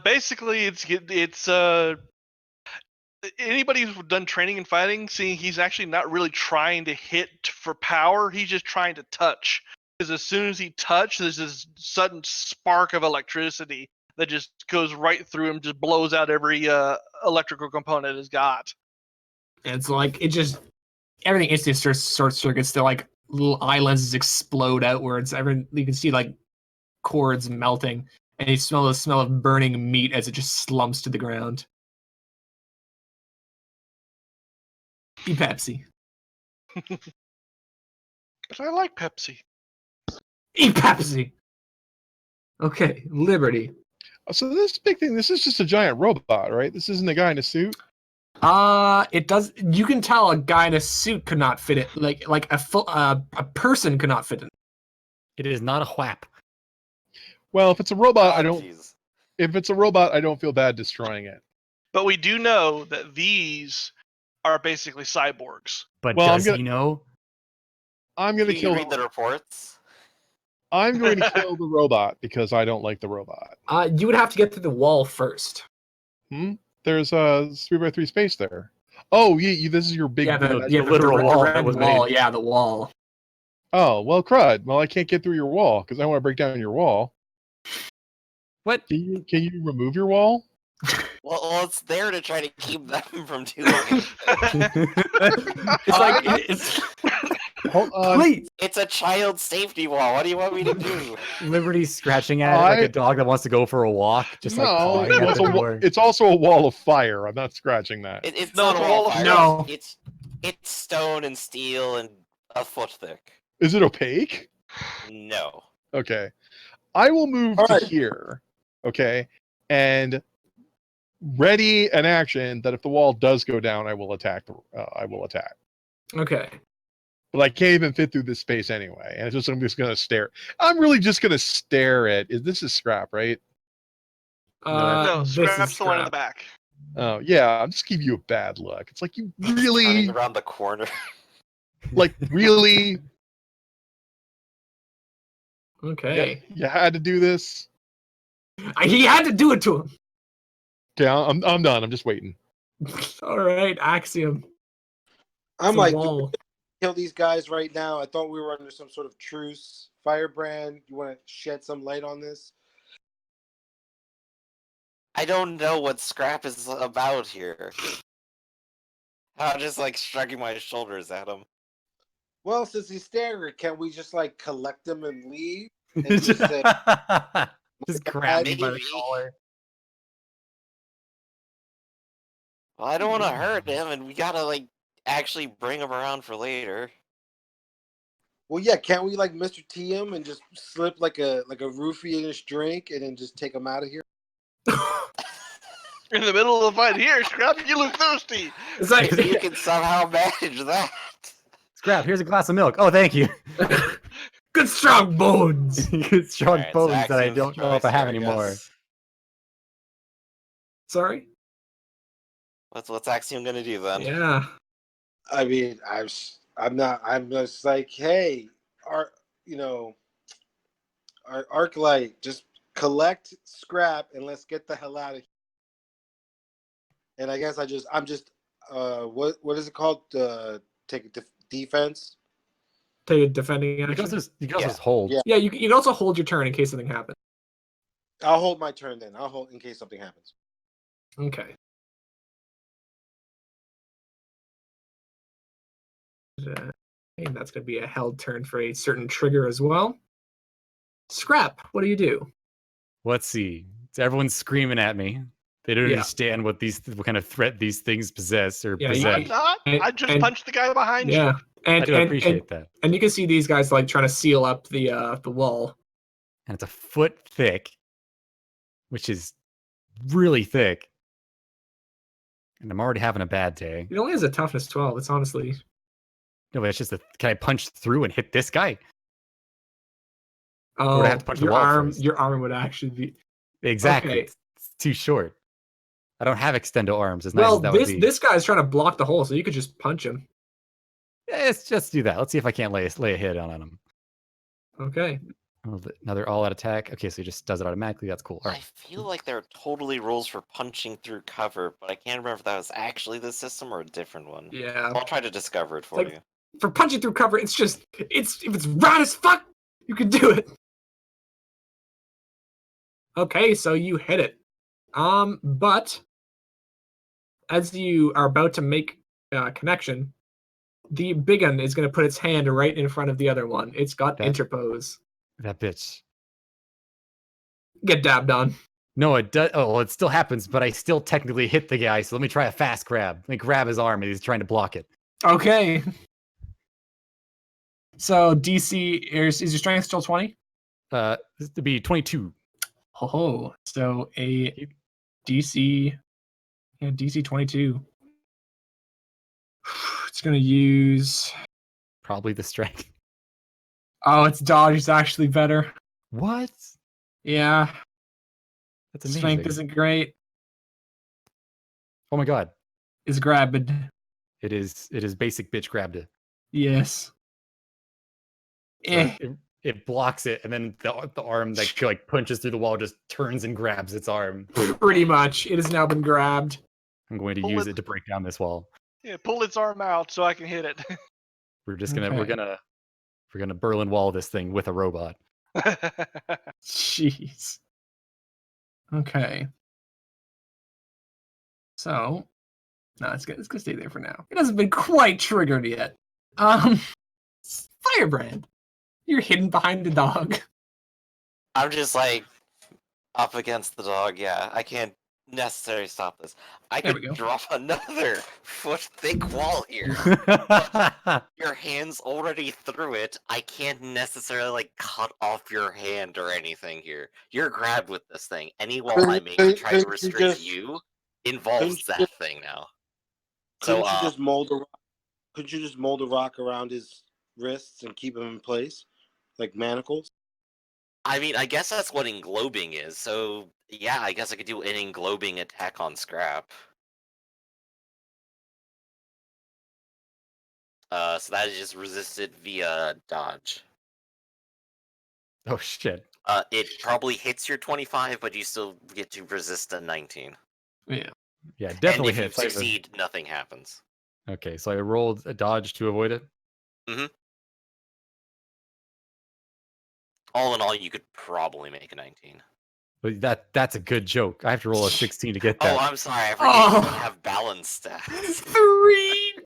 Basically, it's anybody who's done training and fighting, seeing he's actually not really trying to hit for power. He's just trying to touch. Because as soon as he touches, there's this sudden spark of electricity that just goes right through him, just blows out every electrical component it's got.
And it's like, it just, everything instantly starts short circuits. They're like little eye lenses explode outwards. You can see like cords melting, and you smell the smell of burning meat as it just slumps to the ground. Be Pepsi.
But I like Pepsi.
Eat Pepsi. Okay, Liberty.
So this big thing, this is just a giant robot, right? This isn't a guy in a suit.
It does. You can tell a guy in a suit could not fit it. Like a person could not fit it.
It is not a whap.
Well, if it's a robot, I
Oh,
don't.
jeez.
If it's a robot, I don't feel bad destroying it.
But we do know that these are basically cyborgs.
But
Well, I'm
does
gonna-
he know?
I'm going to
You
kill.
read the reports.
I'm going to kill the robot because I don't like the robot.
You would have to get through the wall first.
There's a 3x3 space there. Oh, this is your big.
the literal wall that was
wall.
made.
Yeah, the wall.
Oh well, crud. Well, I can't get through your wall because I want to break down your wall.
What?
Can you remove your wall?
Well, it's there to try to keep them from doing it.
It's like it's.
Hold on.
Please.
It's a child safety wall. What do you want me to do?
Liberty's scratching at it like a dog that wants to go for a walk, just like
No,
clawing at
it's,
the door.
it's also a wall of fire. I'm not scratching that.
It's
No,
not
it's
a
a wall
wall
of
fire.
No.
It's stone and steel and a foot thick.
Is it opaque?
No.
Okay. I will move
All
to
right.
here. Okay. And ready an action that if the wall does go down, I will attack. I will attack.
Okay.
But I can't even fit through this space anyway. And I'm just going to stare. I'm really just going to stare at. This is Scrap, right?
No,
This
Scrap's
is
the one in the
Scrap.
back.
Oh yeah. I'm just giving you a bad look. It's like you
Running
really,
around the corner.
like really.
Okay.
You had to do this.
He had to do it to him.
Okay, I'm done. I'm just waiting.
All right, Axiom.
I'm
It's a
like,
wall.
kill these guys right now. I thought we were under some sort of truce. Firebrand, you want to shed some light on this?
I don't know what Scrap is about here. I'm just like shrugging my shoulders at him.
Well, since he's staggered, can we just like collect them and leave? And just say,
Just grab me by the
Maybe.
collar.
Well, I don't want to hurt him, and we gotta like actually bring them around for later.
Well, yeah, can't we like Mr. T him and just slip like a roofie in his drink and then just take him out of here?
In the middle of the fight here, Scrap, you look thirsty.
It's like
If you can somehow manage that.
Scrap, here's a glass of milk. Oh, thank you.
good strong bones.
Good strong
Alright, so
bones that I
Axiom's
don't know if
choice
I have
here,
anymore.
guess.
Sorry.
What's Axiom gonna do then?
Yeah.
I mean, I'm just like, hey, Arclight, just collect scrap and let's get the hell out of here. And I guess I'm just what is it called? Take a defense.
Take a defending
You
action.
can also
Yeah.
just hold.
Yeah.
Yeah, you can also hold your turn in case something happens.
I'll hold my turn then. I'll hold in case something happens.
Okay. And that's going to be a held turn for a certain trigger as well. Scrap, what do you do?
Let's see. Everyone's screaming at me. They don't
Yeah.
understand what kind of threat these things possess or
Yeah,
present.
I'm not.
And-
I just
and-
punched the guy behind you.
Yeah. And,
I do appreciate that.
And you can see these guys like trying to seal up the wall.
And it's a foot thick, which is really thick. And I'm already having a bad day.
It only has a toughness 12. It's honestly
No, but it's just can I punch through and hit this guy?
oh,
would I have to punch the
your
wall
arm.
first?
Your arm would actually be
Exactly.
Okay.
It's too short. I don't have extendo arms as nice
well.
as that would be.
This guy's trying to block the hole, so you could just punch him.
Yeah, let's just do that. Let's see if I can't lay a hit on him.
Okay.
Another all-out attack. Okay, so he just does it automatically. That's cool. All
I
right.
feel like there are totally rules for punching through cover, but I can't remember if that was actually the system or a different one.
Yeah.
I'll try to discover it for
like-
you.
For punching through cover, if it's rad as fuck, you can do it. Okay, so you hit it. But as you are about to make a connection, the big one is going to put its hand right in front of the other one. It's got
That-
interpose.
That bitch.
Get dabbed on.
No, it does. Oh, well, it still happens, but I still technically hit the guy. So let me try a fast grab. Let me grab his arm, and he's trying to block it.
Okay. So DC is your strength still 20?
This to be 22.
Oh, so a DC 22. It's gonna use.
Probably the strength.
Oh, its dodge is actually better.
What?
Yeah,
That's amazing.
strength isn't great.
Oh my god.
Is grabbed.
It is basic bitch grabbed it.
Yes.
So
Eh.
it blocks it, and then the arm that like punches through the wall just turns and grabs its arm.
Pretty much. It has now been grabbed.
I'm going to
Pull
use
it-
it to break down this wall.
Yeah, pull its arm out so I can hit it.
We're just gonna
Okay.
we're gonna Berlin Wall this thing with a robot.
Jeez. Okay. So, no, it's gonna stay there for now. It hasn't been quite triggered yet. Firebrand, you're hidden behind the dog.
I'm just like up against the dog. Yeah, I can't necessarily stop this. I
There we
could
go.
drop another foot-thick wall here. Your hand's already through it. I can't necessarily like cut off your hand or anything here. You're grabbed with this thing. Any wall I make to try to
Couldn't you
restrict
just-
you involves
couldn't you
that
just-
thing now.
Couldn't
So
you just mold a rock? Couldn't you just mold a rock around his wrists and keep him in place, like manacles?
I mean, I guess that's what englobing is. So yeah, I guess I could do an englobing attack on Scrap. So that is just resisted via dodge.
Oh shit.
It probably hits your 25, but you still get to resist a 19.
Yeah.
Yeah, definitely
and if
hits.
you succeed, nothing happens.
Okay, so I rolled a dodge to avoid it.
All in all, you could probably make a 19.
But that's a good joke. I have to roll a 16 to get
Oh,
that.
I'm sorry. I forget you don't have balance stats.
3.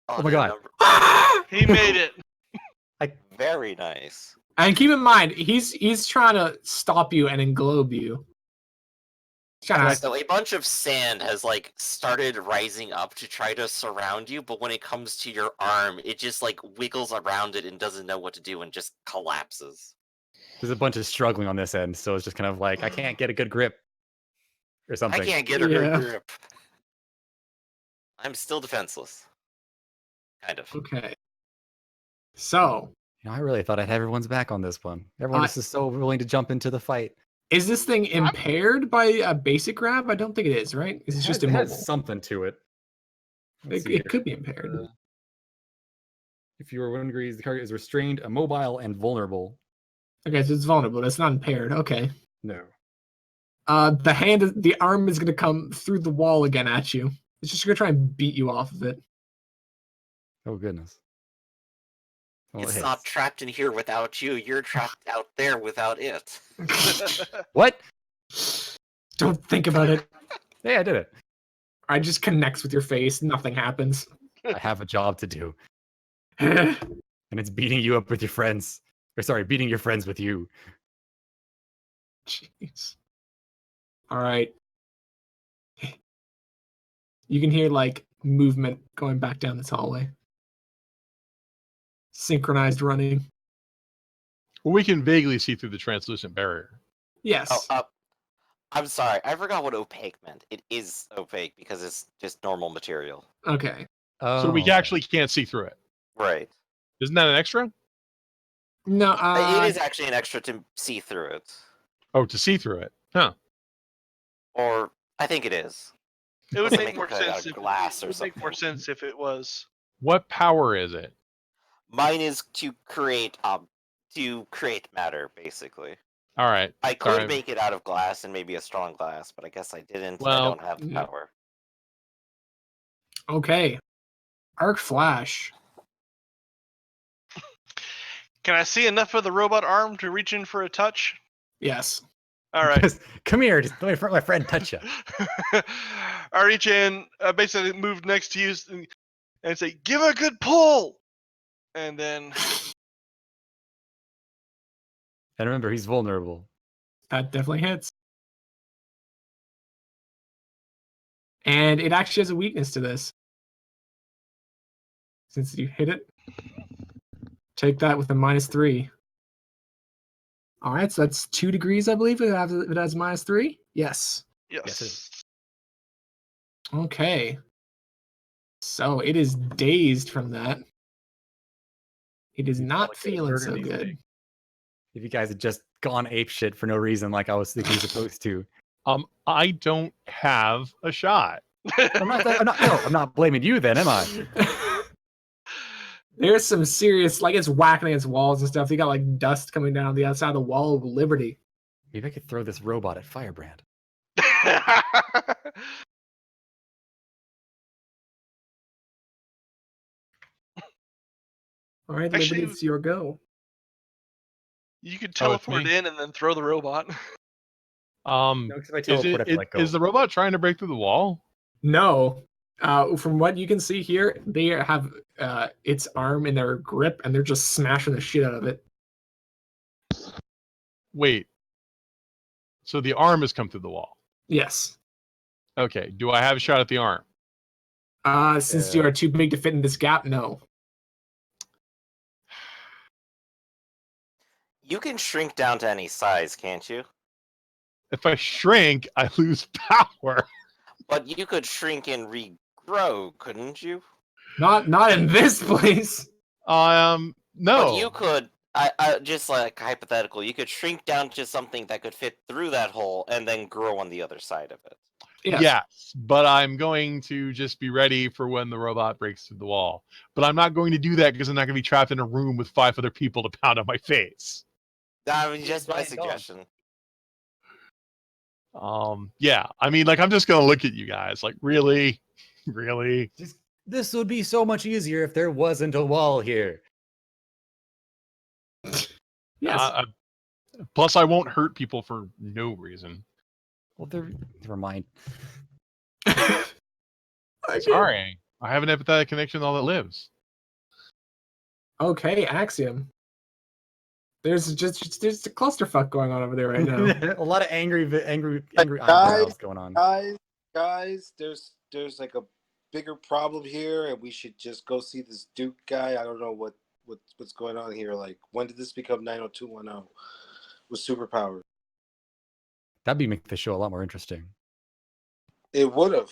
Oh my God.
He made it.
Very nice.
And keep in mind, he's trying to stop you and englobe you. Shut up.
So a bunch of sand has like started rising up to try to surround you, but when it comes to your arm, it just like wiggles around it and doesn't know what to do and just collapses.
There's a bunch of struggling on this end, so it's just kind of like I can't get a good grip or something.
I can't get a
Yeah.
good grip. I'm still defenseless. Kind of.
Okay. So,
You know, I really thought I'd have everyone's back on this one. Everyone is just so willing to jump into the fight.
is this thing impaired by a basic grab? I don't think it is, right? Is it just
It has
immobile?
something to it. Let's see
It
here.
could be impaired.
If you are one degree, the target is restrained, immobile, and vulnerable.
Okay, so it's vulnerable. That's not impaired. Okay.
No.
The arm is gonna come through the wall again at you. It's just gonna try and beat you off of it.
Oh goodness. Well,
It's
it
not
hits.
trapped in here without you. You're trapped out there without it.
What?
Don't think about it.
Hey, I did it.
I just connects with your face. Nothing happens.
I have a job to do,
Jeez.
and it's beating you up with your friends. Or sorry, beating your friends with you.
All right. You can hear like movement going back down this hallway. Synchronized running.
Well, we can vaguely see through the translucent barrier.
Yes.
I'm sorry. I forgot what opaque meant. It is opaque because it's just normal material.
Okay.
So we actually can't see through it.
Right.
Isn't that an extra?
No.
It is actually an extra to see through it.
Oh, to see through it. Huh.
Or I think it is.
It would
Unless they
make more
it out
sense
of
if
glass
it
or
would make more
something.
sense if it was.
What power is it?
Mine is to create matter, basically.
All right.
I could
Alright.
make it out of glass and maybe a strong glass, but I guess I didn't. I
Well,
don't have the
yeah.
power.
Okay. Arc Flash.
Can I see enough of the robot arm to reach in for a touch?
Yes.
All right.
Just, come here, just let my friend touch you.
I reach in, basically move next to you and say, "Give a good pull," and then
And remember, he's vulnerable.
That definitely hits. And it actually has a weakness to this. Since you hit it, take that with a -3. All right, so that's 2 degrees, I believe. It has -3. Yes.
yes.
Yes, it is.
Okay. So it is dazed from that. It is
You
not
like a
feeling so
burgundy
good.
stick. If you guys had just gone ape shit for no reason, like I was thinking you're supposed to,
I don't have a shot.
I'm not blaming you then, am I?
There's some serious, like, it's whacking against walls and stuff. You got like dust coming down the outside of the wall of Liberty.
Maybe I could throw this robot at Firebrand.
All right,
Actually-
Liberty, it's your go.
You could
Oh, it's
teleport
me?
in and then throw the robot.
Um,
No, 'cause if I
is,
teleport, I have to let go.
is the robot trying to break through the wall?
No. From what you can see here, they have its arm in their grip and they're just smashing the shit out of it.
Wait. So the arm has come through the wall.
Yes.
Okay. Do I have a shot at the arm?
Since you are too big to fit in this gap, no.
You can shrink down to any size, can't you?
If I shrink, I lose power.
But you could shrink and regrow, couldn't you?
Not in this place.
No.
But you could. I just like hypothetical. You could shrink down to something that could fit through that hole and then grow on the other side of it.
Yes, but I'm going to just be ready for when the robot breaks through the wall. But I'm not going to do that because I'm not going to be trapped in a room with 5 other people to pound on my face.
I mean, just my
Giant dog.
suggestion.
Yeah. I mean, like, I'm just going to look at you guys. Like, really? Really?
This would be so much easier if there wasn't a wall here.
Yes.
Plus, I won't hurt people for no reason.
Well, never mind.
Sorry. I have an empathetic connection with all that lives.
Okay, Axiom. There's a clusterfuck going on over there right now.
A lot of angry
Guys,
eyebrows going on.
Guys, there's like a bigger problem here, and we should just go see this Duke guy. I don't know what's going on here. Like, when did this become 90210 with superpowers?
That'd make the show a lot more interesting.
It would have.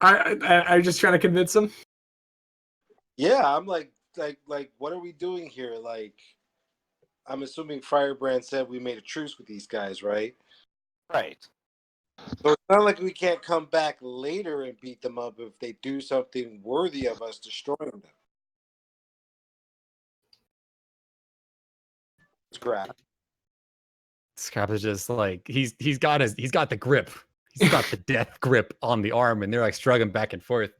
I'm just trying to convince him.
Yeah, I'm like, what are we doing here? Like, I'm assuming Firebrand said we made a truce with these guys, right?
Right.
So it's not like we can't come back later and beat them up if they do something worthy of us destroying them. Scrap.
Scrap is just like he's got the grip. He's got the death grip on the arm, and they're like struggling back and forth.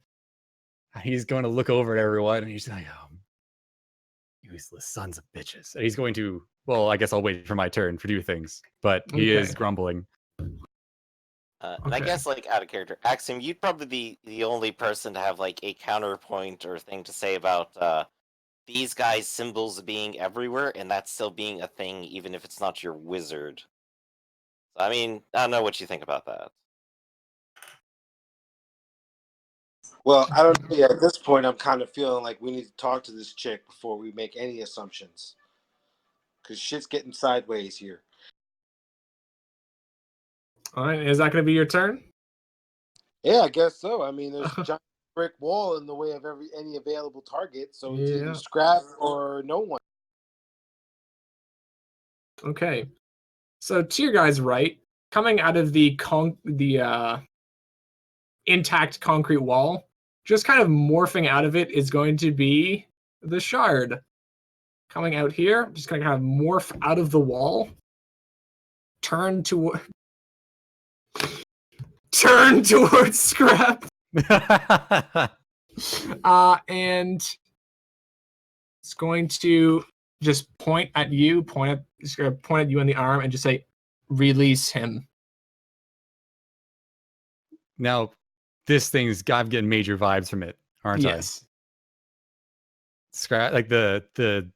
And he's going to look over at everyone, and he's like, useless sons of bitches. And he's going to, well, I guess I'll wait for my turn for do things, but he is grumbling.
And I guess, like, out of character, Axiom, you'd probably be the only person to have, like, a counterpoint or thing to say about these guys' symbols being everywhere, and that still being a thing, even if it's not your wizard. I mean, I don't know what you think about that.
Well, I don't know. At this point, I'm kind of feeling like we need to talk to this chick before we make any assumptions. Because shit's getting sideways here.
All right, is that going to be your turn?
Yeah, I guess so. I mean, there's a giant brick wall in the way of any available target, so it's either Scrap or no one.
Okay. So to your guys' right, coming out of the intact concrete wall, just kind of morphing out of it is going to be the shard. Coming out here, just going to kind of morph out of the wall. Turn towards Scrap. And it's going to just point at you in the arm and just say, release him.
Now, this thing's I'm getting major vibes from it, aren't I?
Yes.
Scrap, like the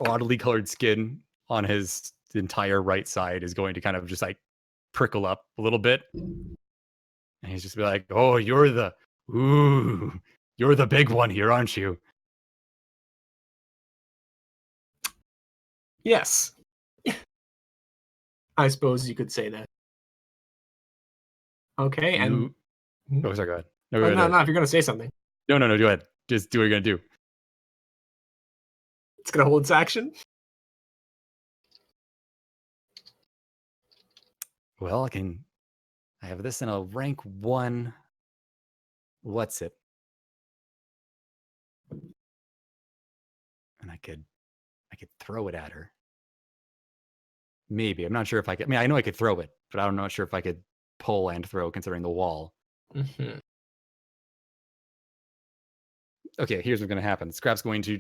oddly colored skin on his entire right side is going to kind of just like prickle up a little bit. And he's just be like, oh, you're the big one here, aren't you?
Yes. I suppose you could say that. Okay, and...
Oh, sorry, go ahead.
No, if you're going to say something.
No, go ahead. Just do what you're going to do.
It's going to hold its action?
Well, I have this in a rank 1. What's it? And I could throw it at her. Maybe. I'm not sure if I could. I mean, I know I could throw it, but I'm not sure if I could pull and throw considering the wall.
Mm-hmm.
Okay, here's what's going to happen. Scrap's going to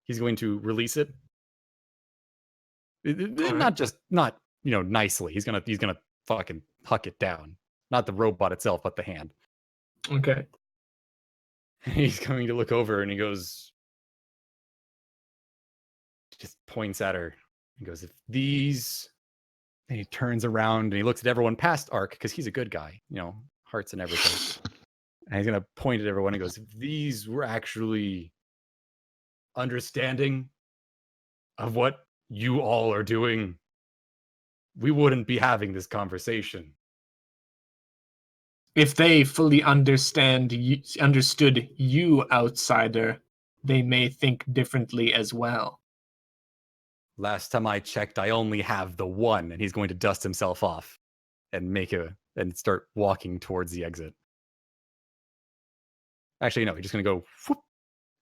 he's going to release it. Not nicely. He's gonna fucking huck it down. Not the robot itself, but the hand.
Okay.
He's going to look over and he goes, just points at her. He goes, if these, and he turns around and he looks at everyone past Ark because he's a good guy, hearts and everything. And he's going to point at everyone and goes, if these were actually understanding of what you all are doing, we wouldn't be having this conversation.
If they fully understood you, outsider, they may think differently as well.
Last time I checked, I only have the one, and he's going to dust himself off and and start walking towards the exit. Actually, no, he's just going to go whoop,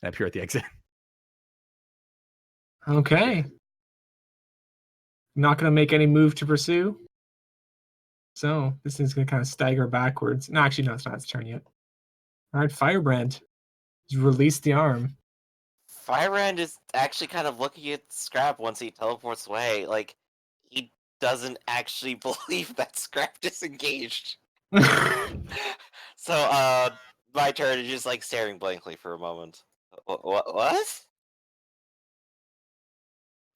and appear at the exit.
Okay. Not going to make any move to pursue. So this thing's going to kind of stagger backwards. No, actually, no, it's not its turn yet. All right, Firebrand. Just release the arm.
Firebrand is actually kind of looking at Scrap once he teleports away. Like, he doesn't actually believe that Scrap disengaged. So, my turn is just, like, staring blankly for a moment. What?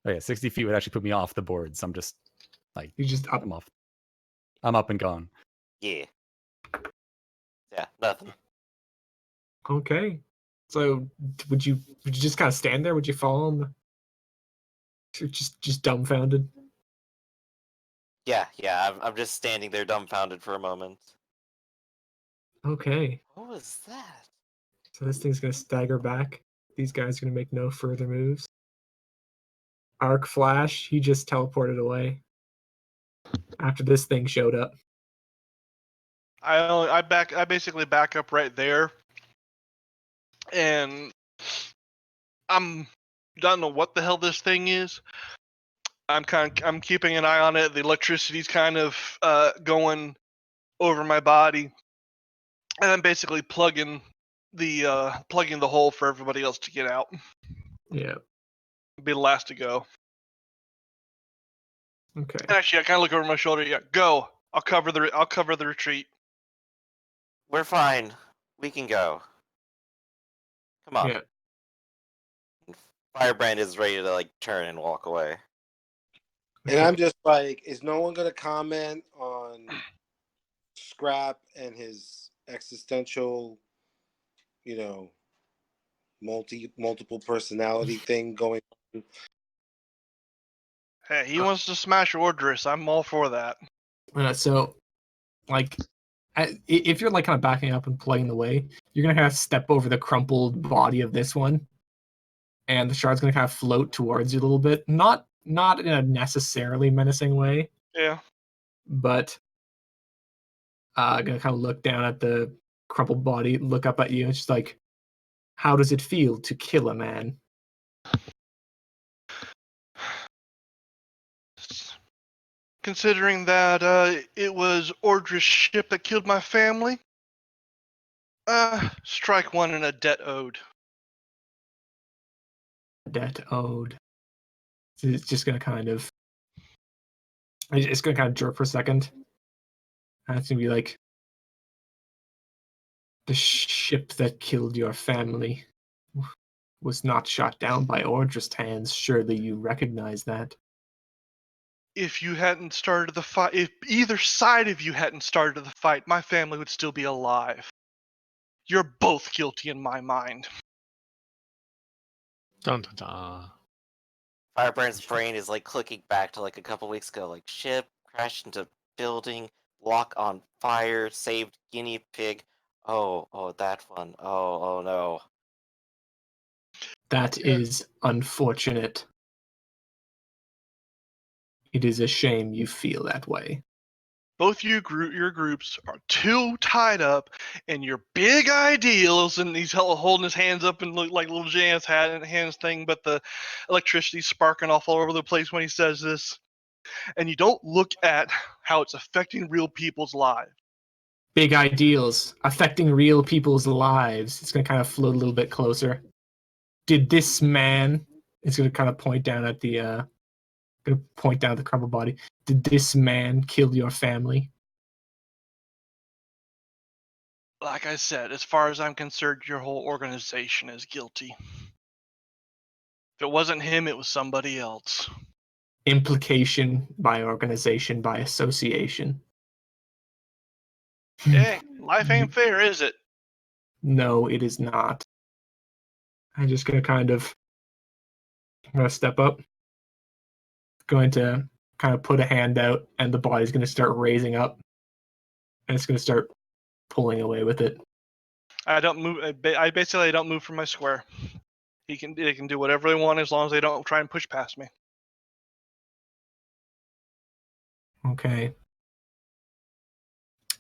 Oh yeah, 60 feet would actually put me off the board. So I'm just like,
You just up.
I'm off. I'm up and gone.
Yeah. Yeah, nothing.
Okay. So would you just kind of stand there? Would you follow him? You're just dumbfounded.
Yeah, I'm just standing there dumbfounded for a moment.
Okay.
What was that?
So this thing's gonna stagger back. These guys are gonna make no further moves. Arc Flash, he just teleported away after this thing showed up.
I basically back up right there, and I'm don't know what the hell this thing is. I'm keeping an eye on it. The electricity's kind of going over my body, and I'm basically plugging the hole for everybody else to get out.
Yeah.
Be the last to go.
Okay.
And actually, I kind of look over my shoulder. Yeah, go. I'll cover the retreat.
We're fine. We can go. Come on.
Yeah.
Firebrand is ready to like turn and walk away.
And I'm just like, is no one gonna comment on Scrap and his existential, multiple personality thing going on?
Hey, he wants to smash Ordris. I'm all for that.
So, like, if you're like kind of backing up and playing the way, you're gonna have to step over the crumpled body of this one, and the shard's gonna kind of float towards you a little bit. Not in a necessarily menacing way,
Yeah.
but gonna kind of look down at the crumpled body, look up at you, and it's just like, how does it feel to kill a man?
Considering that it was Ordris' ship that killed my family, strike one and a debt owed.
Debt owed. So it's just gonna kind of, it's gonna kind of jerk for a second. And it's gonna be like, the ship that killed your family was not shot down by Ordris' hands. Surely you recognize that.
If you hadn't started the fight, if either side of you hadn't started the fight, my family would still be alive. You're both guilty in my mind.
Dun dun dun.
Firebrand's brain is like clicking back to like a couple weeks ago, like ship crashed into building, lock on fire, saved guinea pig. Oh, that one. Oh no.
That is unfortunate. It is a shame you feel that way.
Both your groups are too tied up in your big ideals, and he's holding his hands up and look like little Jan's hat and hands thing, but the electricity's sparking off all over the place when he says this. And you don't look at how it's affecting real people's lives.
Big ideals affecting real people's lives. It's going to kind of float a little bit closer. Did this man, it's going to kind of point down at the crumpled body. Did this man kill your family?
Like I said, as far as I'm concerned, your whole organization is guilty. If it wasn't him, it was somebody else.
Implication by organization, by association.
Hey, life ain't fair, is it?
No, it is not. I'm just going to kind of step up. Going to kind of put a hand out, and the body's going to start raising up. And it's going to start pulling away with it.
I don't move. I basically don't move from my square. They can do whatever they want as long as they don't try and push past me.
Okay.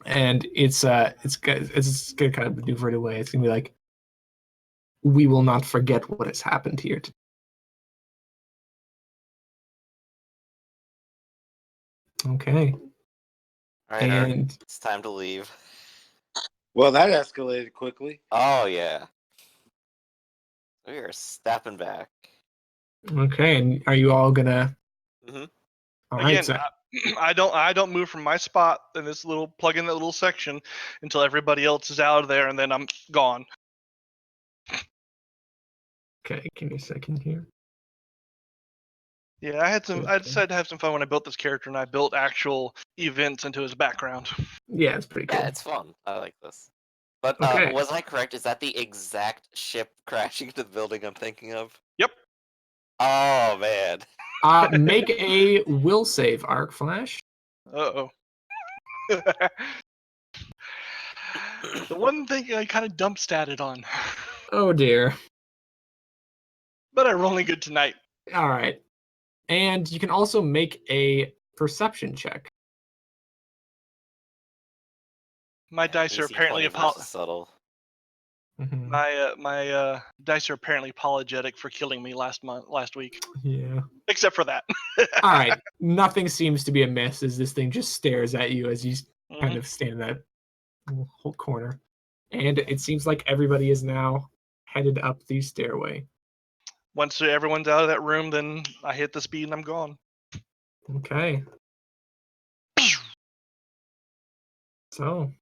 And it's gonna kind of maneuver it away. It's gonna be like, we will not forget what has happened here. Okay.
All right, Eric,
And
it's time to leave.
Well, that escalated quickly.
Oh yeah. We are stepping back.
okay, and are you all gonna?
Mhm.
All right.
Again,
So,
I don't move from my spot in this little plug in that little section until everybody else is out of there, and then I'm gone.
Okay, give me a second here.
Yeah, I
Okay.
decided to have some fun when I built this character, and I built actual events into his background.
Yeah, it's pretty cool.
Yeah, it's fun. I like this. But
Okay.
was I correct? Is that the exact ship crashing into the building I'm thinking of?
Yep.
Oh man.
Make a will save, Arc Flash.
Uh-oh. The one thing I kind of dump statted on.
Oh dear.
But I'm rolling good tonight.
All right. And you can also make a perception check.
My dice are
AC
apparently
20 versus subtle.
Mhm.
my dice are apparently apologetic for killing me last week.
Yeah.
Except for that.
All right. Nothing seems to be amiss as this thing just stares at you as you kind
Mhm.
of stand in that whole corner. And it seems like everybody is now headed up the stairway.
Once everyone's out of that room, then I hit the speed and I'm gone.
Okay. So,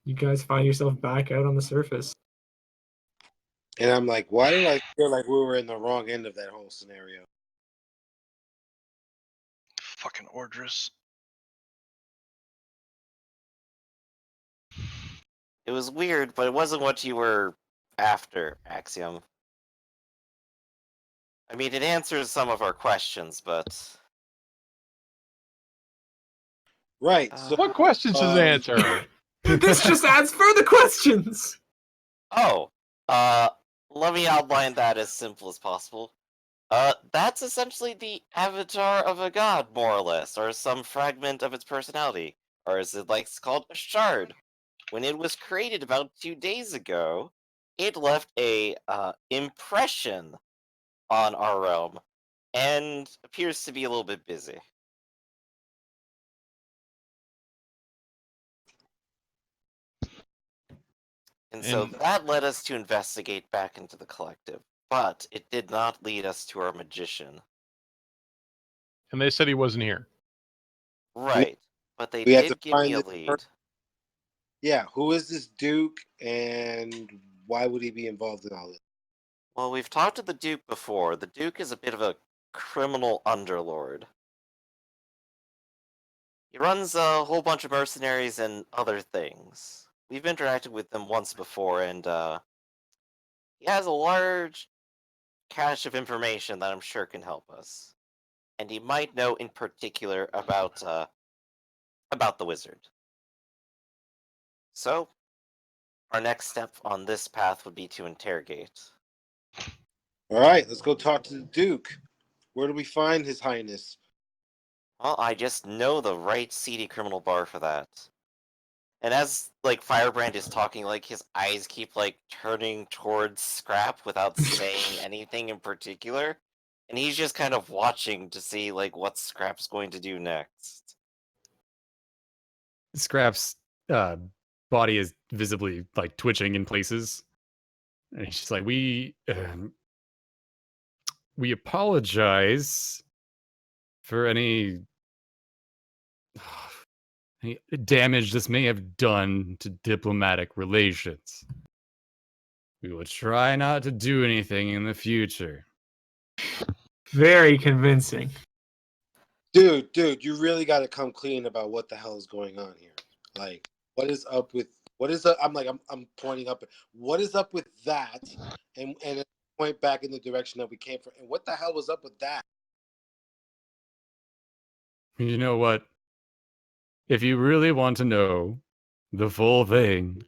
you guys find yourself back out on the surface.
And I'm like, why did I feel like we were in the wrong end of that whole scenario?
Fucking Ordris.
It was weird, but it wasn't what you were after, Axiom. I mean, it answers some of our questions, but
Right. So
What questions does it answer?
This just adds further questions.
let me outline that as simple as possible. That's essentially the avatar of a god, more or less, or some fragment of its personality, or as it likes called a shard. When it was created about 2 days ago, it left a impression on our realm, and appears to be a little bit busy. And so
And-
that led us to investigate back into the collective, but it did not lead us to our magician.
And they said he wasn't here.
Right, but they
we have to
did give me
find
a
this
lead.
yeah, who is this Duke and why would he be involved in all this?
Well, we've talked to the Duke before. The Duke is a bit of a criminal underlord. He runs a whole bunch of mercenaries and other things. We've interacted with them once before, and he has a large cache of information that I'm sure can help us. And he might know in particular about the wizard. So, our next step on this path would be to interrogate.
All right, let's go talk to the Duke. Where do we find His Highness?
Well, I just know the right seedy criminal bar for that. And as, like, Firebrand is talking, like, his eyes keep, like, turning towards Scrap without saying anything in particular. And he's just kind of watching to see, like, what Scrap's going to do next.
Scrap's body is visibly like twitching in places, and he's just like, "We apologize for any damage this may have done to diplomatic relations. We will try not to do anything in the future."
Very convincing.
Dude, you really got to come clean about what the hell is going on here. Like, what is up with I'm pointing up. What is up with that? And point back in the direction that we came from. And what the hell was up with that?
You know what? If you really want to know the full thing,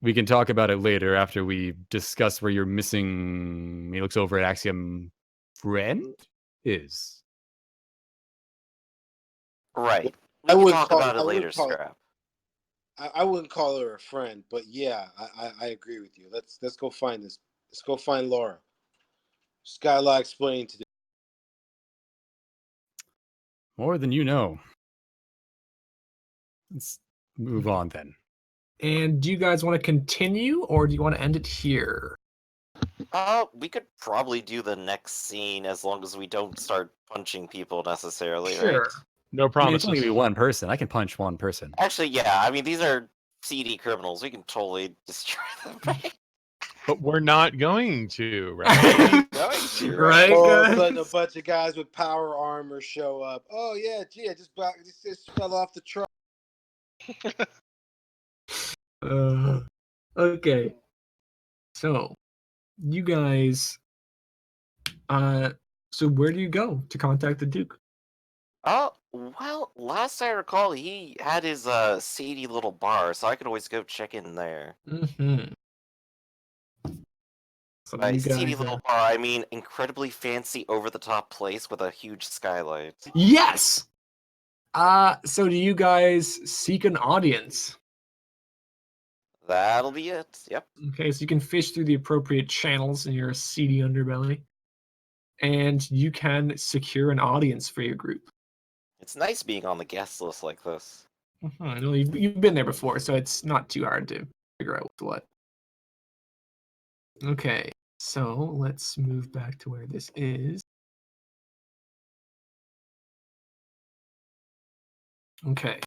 we can talk about it later after we discuss where your missing. He looks over at Axiom. Friend is.
Right.
I
We can
wouldn't
talk
call-
about
I
it
wouldn't
later,
call-
Scrap.
I wouldn't call her a friend, but yeah, I agree with you. Let's go find this. Let's go find Laura. She's got a lot explaining to do.
More than you know. Let's move on then.
And do you guys want to continue or do you want to end it here?
We could probably do the next scene as long as we don't start punching people necessarily,
Sure.
right?
No
I mean, it's
promises.
only gonna be one person. I can punch one person.
Actually, yeah, I mean, these are seedy criminals. We can totally destroy them.
But we're not going to, right?
Going to,
Right,
All of a sudden, a
guys?
bunch of guys with power armor show up. Oh yeah, gee, I just fell off the truck.
Okay. So, you guys, so where do you go to contact the Duke?
Oh, well, last I recall, he had his seedy little bar, so I could always go check in there.
Mm-hmm. So
By
you
seedy
guys,
little bar, I mean incredibly fancy, over-the-top place with a huge skylight.
yes. So do you guys seek an audience?
That'll be it. Yep.
Okay, so you can fish through the appropriate channels in your seedy underbelly, and you can secure an audience for your group.
It's nice being on the guest list like this.
Well, you've been there before, so it's not too hard to figure out what. Okay, so let's move back to where this is. Okay,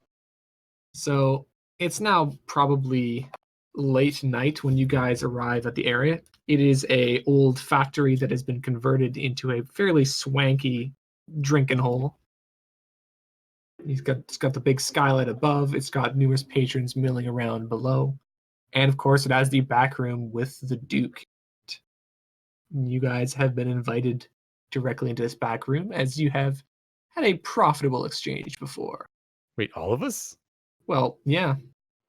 so it's now probably late night when you guys arrive at the area. It is a old factory that has been converted into a fairly swanky drinking hole. It's got the big skylight above. It's got numerous patrons milling around below, and of course, it has the back room with the Duke. You guys have been invited directly into this back room as you have had a profitable exchange before.
Wait, all of us?
Well, yeah.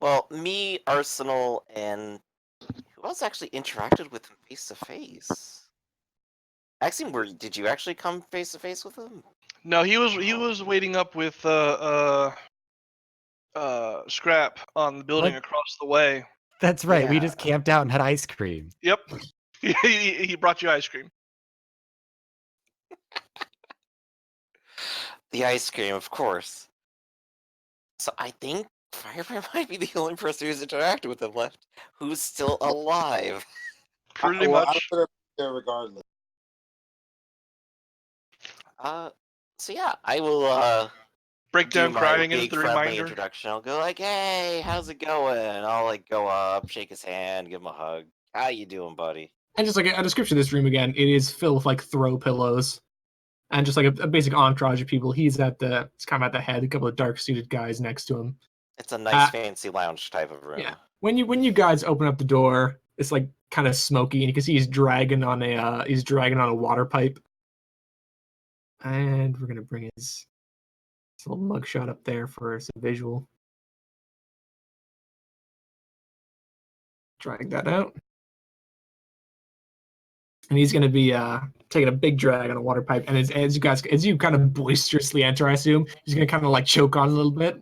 Well, me, Arsenal, and who else actually interacted with him face to face? Axiom, did you actually come face to face with him?
No, he was waiting up with Scrap on the building
What?
across the way.
That's right. We
Yeah.
just camped out and had ice cream.
Yep. He brought you ice cream.
The ice cream, of course. So I think Firebrand might be the only person who's interacted with him left who's still alive.
Pretty
Well, I
much.
would have been there regardless.
So yeah, I will
Break
do
down
my
crying as
big
the
friendly
reminder.
introduction. I'll go like, "Hey, how's it going?" I'll like go up, shake his hand, give him a hug. How you doing, buddy?
And just like a description of this room again, it is filled with like throw pillows and just like a basic entourage of people. He's kind of at the head, a couple of dark suited guys next to him.
It's a nice, fancy lounge type of room.
Yeah. When you guys open up the door, it's like kind of smoky, and you can see he's dragging on a water pipe. And we're gonna bring his little mugshot up there for some visual. Drag that out. And he's going to be taking a big drag on a water pipe. And as you kind of boisterously enter, I assume, he's going to kind of like choke on a little bit.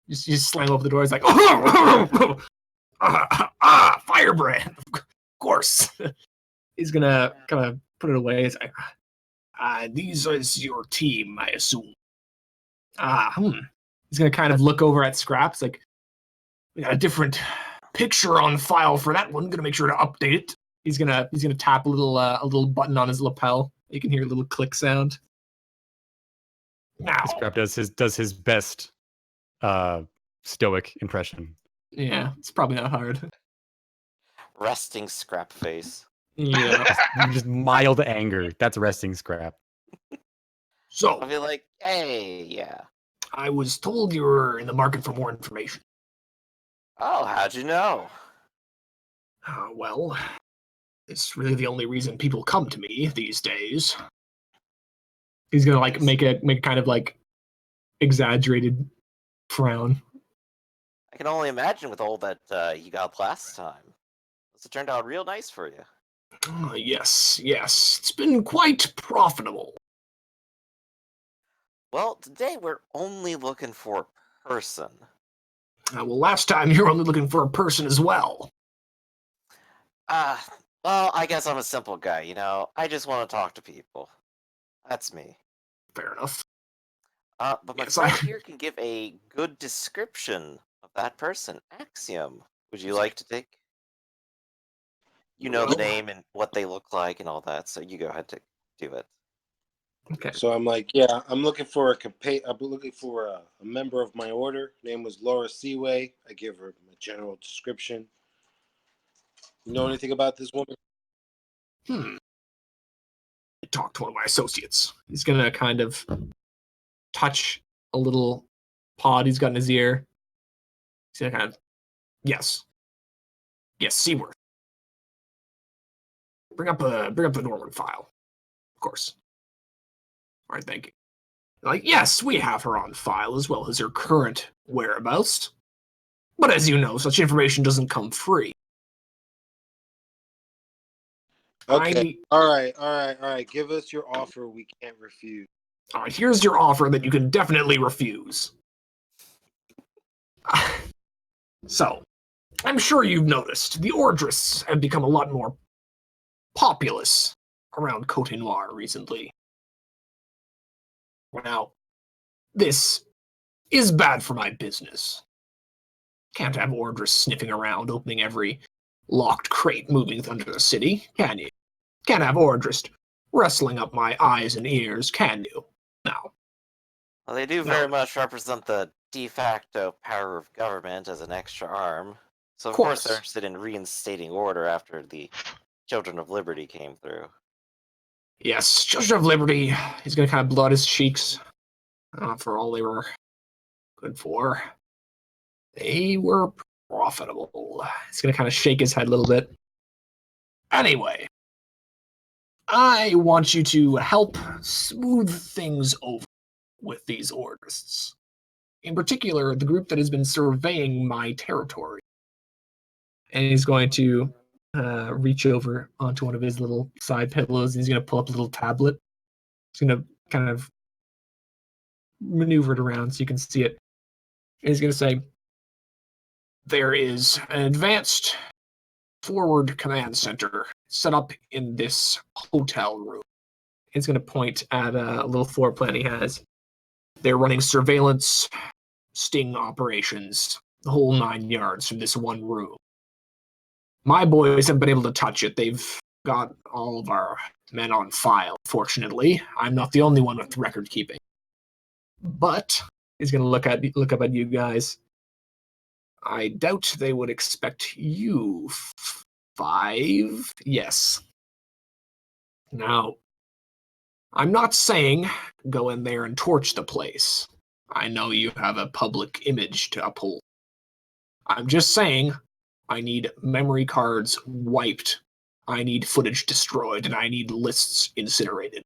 You slam open the door. He's like, Firebrand, of course. He's going to kind of put it away. He's like, these is your team, I assume. He's going to kind of look over at Scraps, like, we got a different picture on file for that one. Going to make sure to update it. He's gonna tap a little button on his lapel. You can hear a little click sound. Now,
Scrap does his best stoic impression.
yeah, it's probably not hard.
Resting Scrap face.
Yeah.
Just mild anger. That's resting Scrap.
I'll
So
be like, "Hey, yeah.
I was told you were in the market for more information.
Oh, how'd you know?"
Well, it's really the only reason people come to me these days. He's gonna like make a kind of like exaggerated frown.
I can only imagine with all that you got last time. Must have turned out real nice for you.
Yes, it's been quite profitable.
Well, today we're only looking for a person.
Well, last time you were only looking for a person as well.
Well, I guess I'm a simple guy, you know. I just want to talk to people. That's me.
Fair enough.
But my
Yes,
friend here can give a good description of that person. Axiom. Would you like to take? You know the
Well-
name and what they look like and all that, so you go ahead to do it.
Okay.
So I'm like, yeah, I'm looking for a member of my order. Name was Laura Seaway. I give her a general description. You know anything about this woman?
Talk to one of my associates. He's gonna kind of touch a little pod he's got in his ear. He's gonna kind of, yes, Seaworth. Bring up the Norman file, of course. All right, thank you. Like, yes, we have her on file as well as her current whereabouts. But as you know, such information doesn't come free.
Okay. All right. Give us your offer. We can't refuse.
All right, here's your offer that you can definitely refuse. So, I'm sure you've noticed the Ordrists have become a lot more populous around Côte Noire recently. Now, this is bad for my business. Can't have Ordris sniffing around, opening every locked crate moving under the city, can you? Can't have Ordris wrestling up my eyes and ears, can you? No.
Well, they do very much represent the de facto power of government as an extra arm. So of course they're interested in reinstating order after the Children of Liberty came through.
Yes, Children of Liberty. He's gonna kind of blood his cheeks. For all they were good for. They were profitable. He's gonna kind of shake his head a little bit. Anyway, I want you to help smooth things over with these Ordrists. In particular, the group that has been surveying my territory. And he's going to reach over onto one of his little side pillows, and he's going to pull up a little tablet. He's going to kind of maneuver it around so you can see it. And he's going to say, there is an advanced forward command center set up in this hotel room. He's going to point at a little floor plan he has. They're running surveillance, sting operations, the whole 9 yards from this one room. My boys haven't been able to touch it. They've got all of our men on file, fortunately. I'm not the only one with record keeping. But he's going to look up at you guys. I doubt they would expect you 5. Yes. Now, I'm not saying go in there and torch the place. I know you have a public image to uphold. I'm just saying I need memory cards wiped, I need footage destroyed, and I need lists incinerated.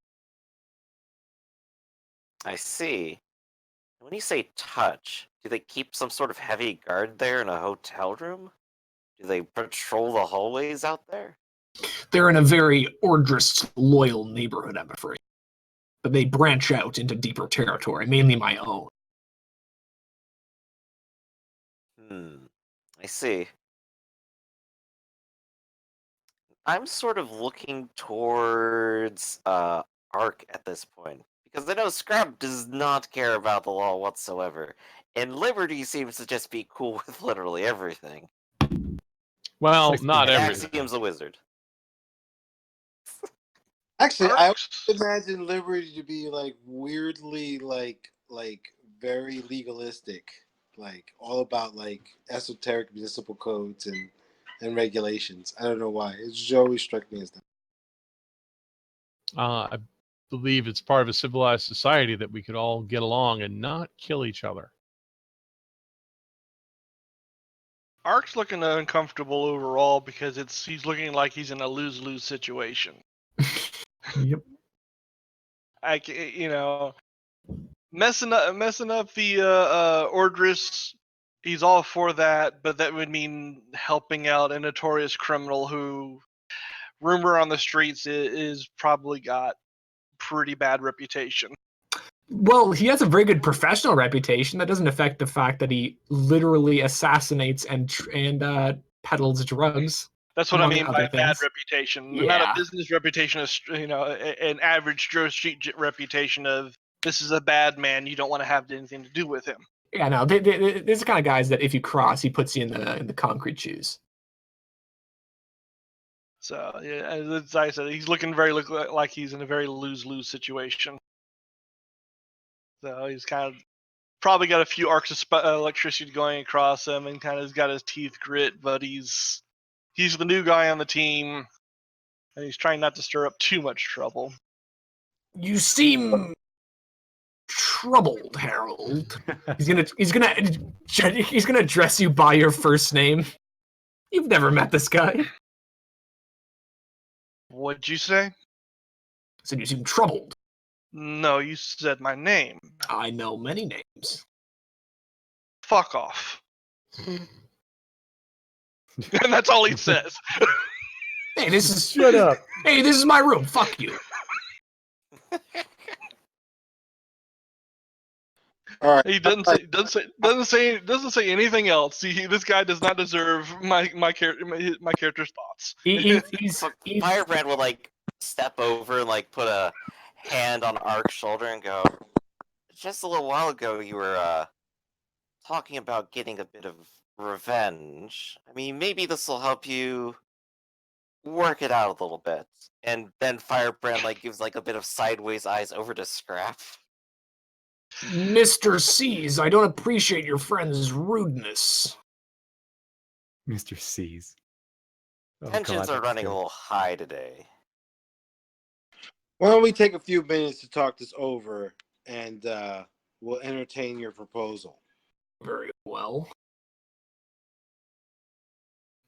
I see. When you say touch, do they keep some sort of heavy guard there in a hotel room? Do they patrol the hallways out there?
They're in a very Ordris loyal neighborhood, I'm afraid. But they branch out into deeper territory, mainly my own.
I see. I'm sort of looking towards Ark at this point. Because I know Scrap does not care about the law whatsoever. And Liberty seems to just be cool with literally everything.
Well,
Like,
not
And
everything.
Axiom's a wizard.
Actually, I
Arcs-
imagine Liberty to be like weirdly like very legalistic, like all about like esoteric municipal codes and regulations. I don't know why. It just always struck me as that.
I believe it's part of a civilized society that we could all get along and not kill each other.
Ark's looking uncomfortable overall because he's looking like he's in a lose-lose situation.
Yep.
Messing up the Ordris, he's all for that, but that would mean helping out a notorious criminal who, rumor on the streets, is probably got pretty bad reputation.
Well, he has a very good professional reputation. That doesn't affect the fact that he literally assassinates and peddles drugs.
That's what I
Among
mean by
other
bad
things.
reputation.
Yeah.
Not a business reputation, an average Joe Street reputation of this is a bad man. You don't want to have anything to do with him.
Yeah, no, there's the kind of guys that if you cross, he puts you in the concrete shoes.
So yeah, as I said, he's looking like he's in a very lose-lose situation. So he's kind of probably got a few arcs of electricity going across him, and kind of has got his teeth grit. But he's the new guy on the team. and he's trying not to stir up too much trouble.
You seem troubled, Harold. He's gonna address you by your first name. You've never met this guy.
What'd you say?
So you seem troubled.
No, you said my name.
I know many names.
Fuck off. And that's all he says.
Hey, this is
Shut up.
Hey, this is my room. Fuck you.
All right.
He doesn't say anything else. This guy does not deserve my character's thoughts.
He's
Firebrand will like step over and like put a hand on Ark's shoulder and go, just a little while ago you were talking about getting a bit of revenge. I mean, maybe this will help you work it out a little bit. And then Firebrand like gives like a bit of sideways eyes over to Scrap.
Mr. C's. I don't appreciate your friend's rudeness.
Mr. C's. Oh,
Tensions
God,
are
that's
running
good.
a little high today.
Why don't we take a few minutes to talk this over, and we'll entertain your proposal.
Very well.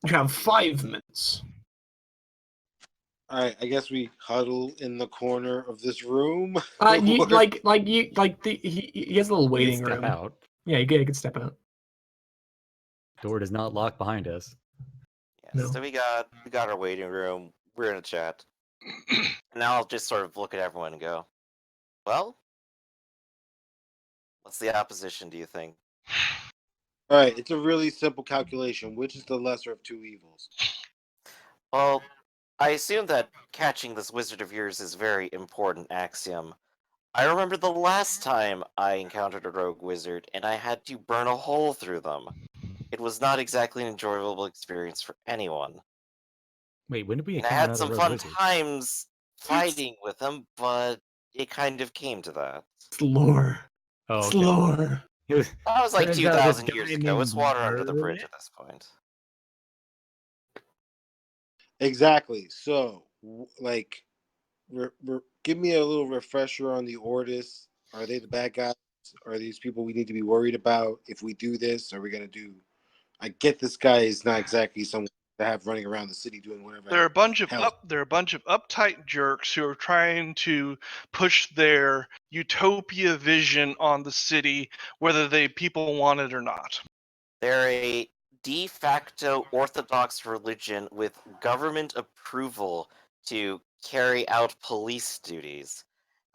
You have 5 minutes.
All right, I guess we huddle in the corner of this room.
He has a little
You
waiting
can step
room.
out.
Yeah, you can step out.
Door does not lock behind us.
Yeah,
No.
so we got our waiting room. We're in a chat. Now I'll just sort of look at everyone and go, well, what's the opposition, do you think?
All right, it's a really simple calculation. Which is the lesser of two evils?
Well, I assume that catching this wizard of yours is very important axiom. I remember the last time I encountered a rogue wizard, and I had to burn a hole through them. It was not exactly an enjoyable experience for anyone.
Wait, when did we
And I
encounter
had
another
some
rogue
fun
wizard?
times fighting with them, but it kind of came to that.
It's lore.
Oh,
It's
okay.
lore.
It was-
That was like
Turns out this
2,000 years
guy
ago. It's
named
water under the bridge
Merlin-
at this point.
Exactly. So, give me a little refresher on the Ortis. Are they the bad guys? Are these people we need to be worried about? If we do this, are we gonna do? I get this guy is not exactly someone to have running around the city doing whatever.
They're a bunch of
Hell.
uptight jerks who are trying to push their utopia vision on the city, whether people want it or not.
They're a de facto orthodox religion with government approval to carry out police duties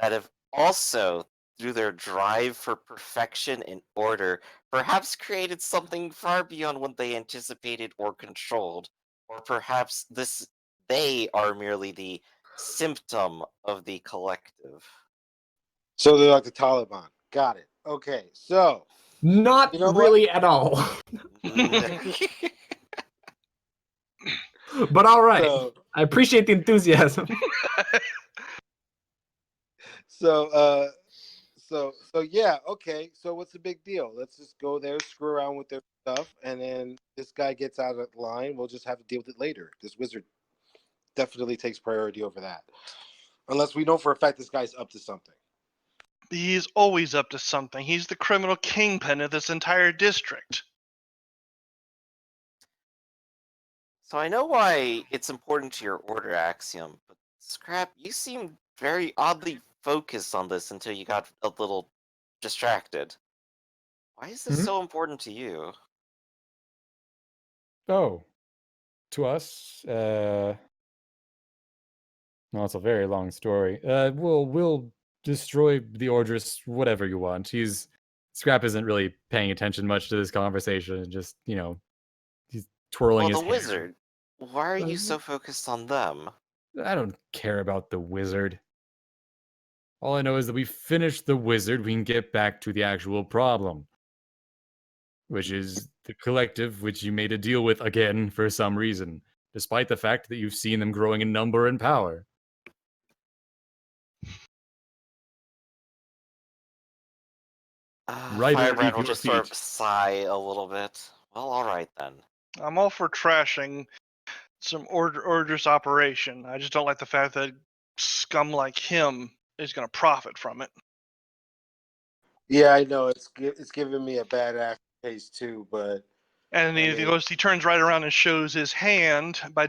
that have also, through their drive for perfection and order, perhaps created something far beyond what they anticipated or controlled. Or perhaps they are merely the symptom of the collective.
So they're like the Taliban. Got it. Okay. So
Not
You know what?
really at all. But all right.
so
I appreciate the enthusiasm.
so yeah. Okay. So what's the big deal? Let's just go there, screw around with their stuff, and then this guy gets out of line. We'll just have to deal with it later. This wizard definitely takes priority over that, unless we know for a fact this guy's up to something.
He's always up to something. He's the criminal kingpin of this entire district.
So I know why it's important to your order axiom, but Scrap, you seem very oddly focused on this until you got a little distracted. Why is this
Mhm.
so important to you?
Oh, to us, well, it's a very long story. We'll destroy the Ordris, whatever you want. Scrap isn't really paying attention much to this conversation. Just he's twirling
Well,
his
the
hair.
wizard. Why are you so focused on them?
I don't care about the wizard. All I know is that we finished the wizard, we can get back to the actual problem. Which is the collective, which you made a deal with again for some reason, despite the fact that you've seen them growing in number and power. Right
Firebrand
underneath
will
your
just sort
feet.
of sigh a little bit. Well, alright then.
I'm all for trashing some order's operation. I just don't like the fact that scum like him is going to profit from it.
Yeah, I know it's giving me a bad aftertaste too, but
And
I mean,
he turns right around and shows his hand by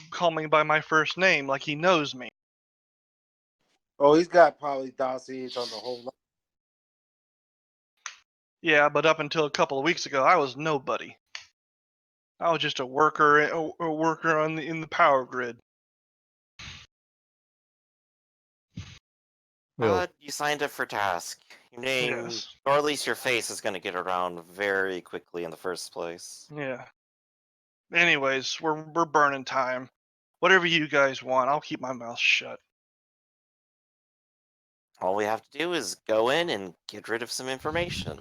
calling me by my first name, like he knows me.
oh, he's got probably dossiers on the whole lot.
Yeah, but up until a couple of weeks ago, I was nobody. I was just a worker in the power grid.
Well,
You signed up for task. Your name,
Yes.
or at least your face, is going to get around very quickly in the first place.
Yeah. Anyways, we're burning time. Whatever you guys want, I'll keep my mouth shut.
All we have to do is go in and get rid of some information.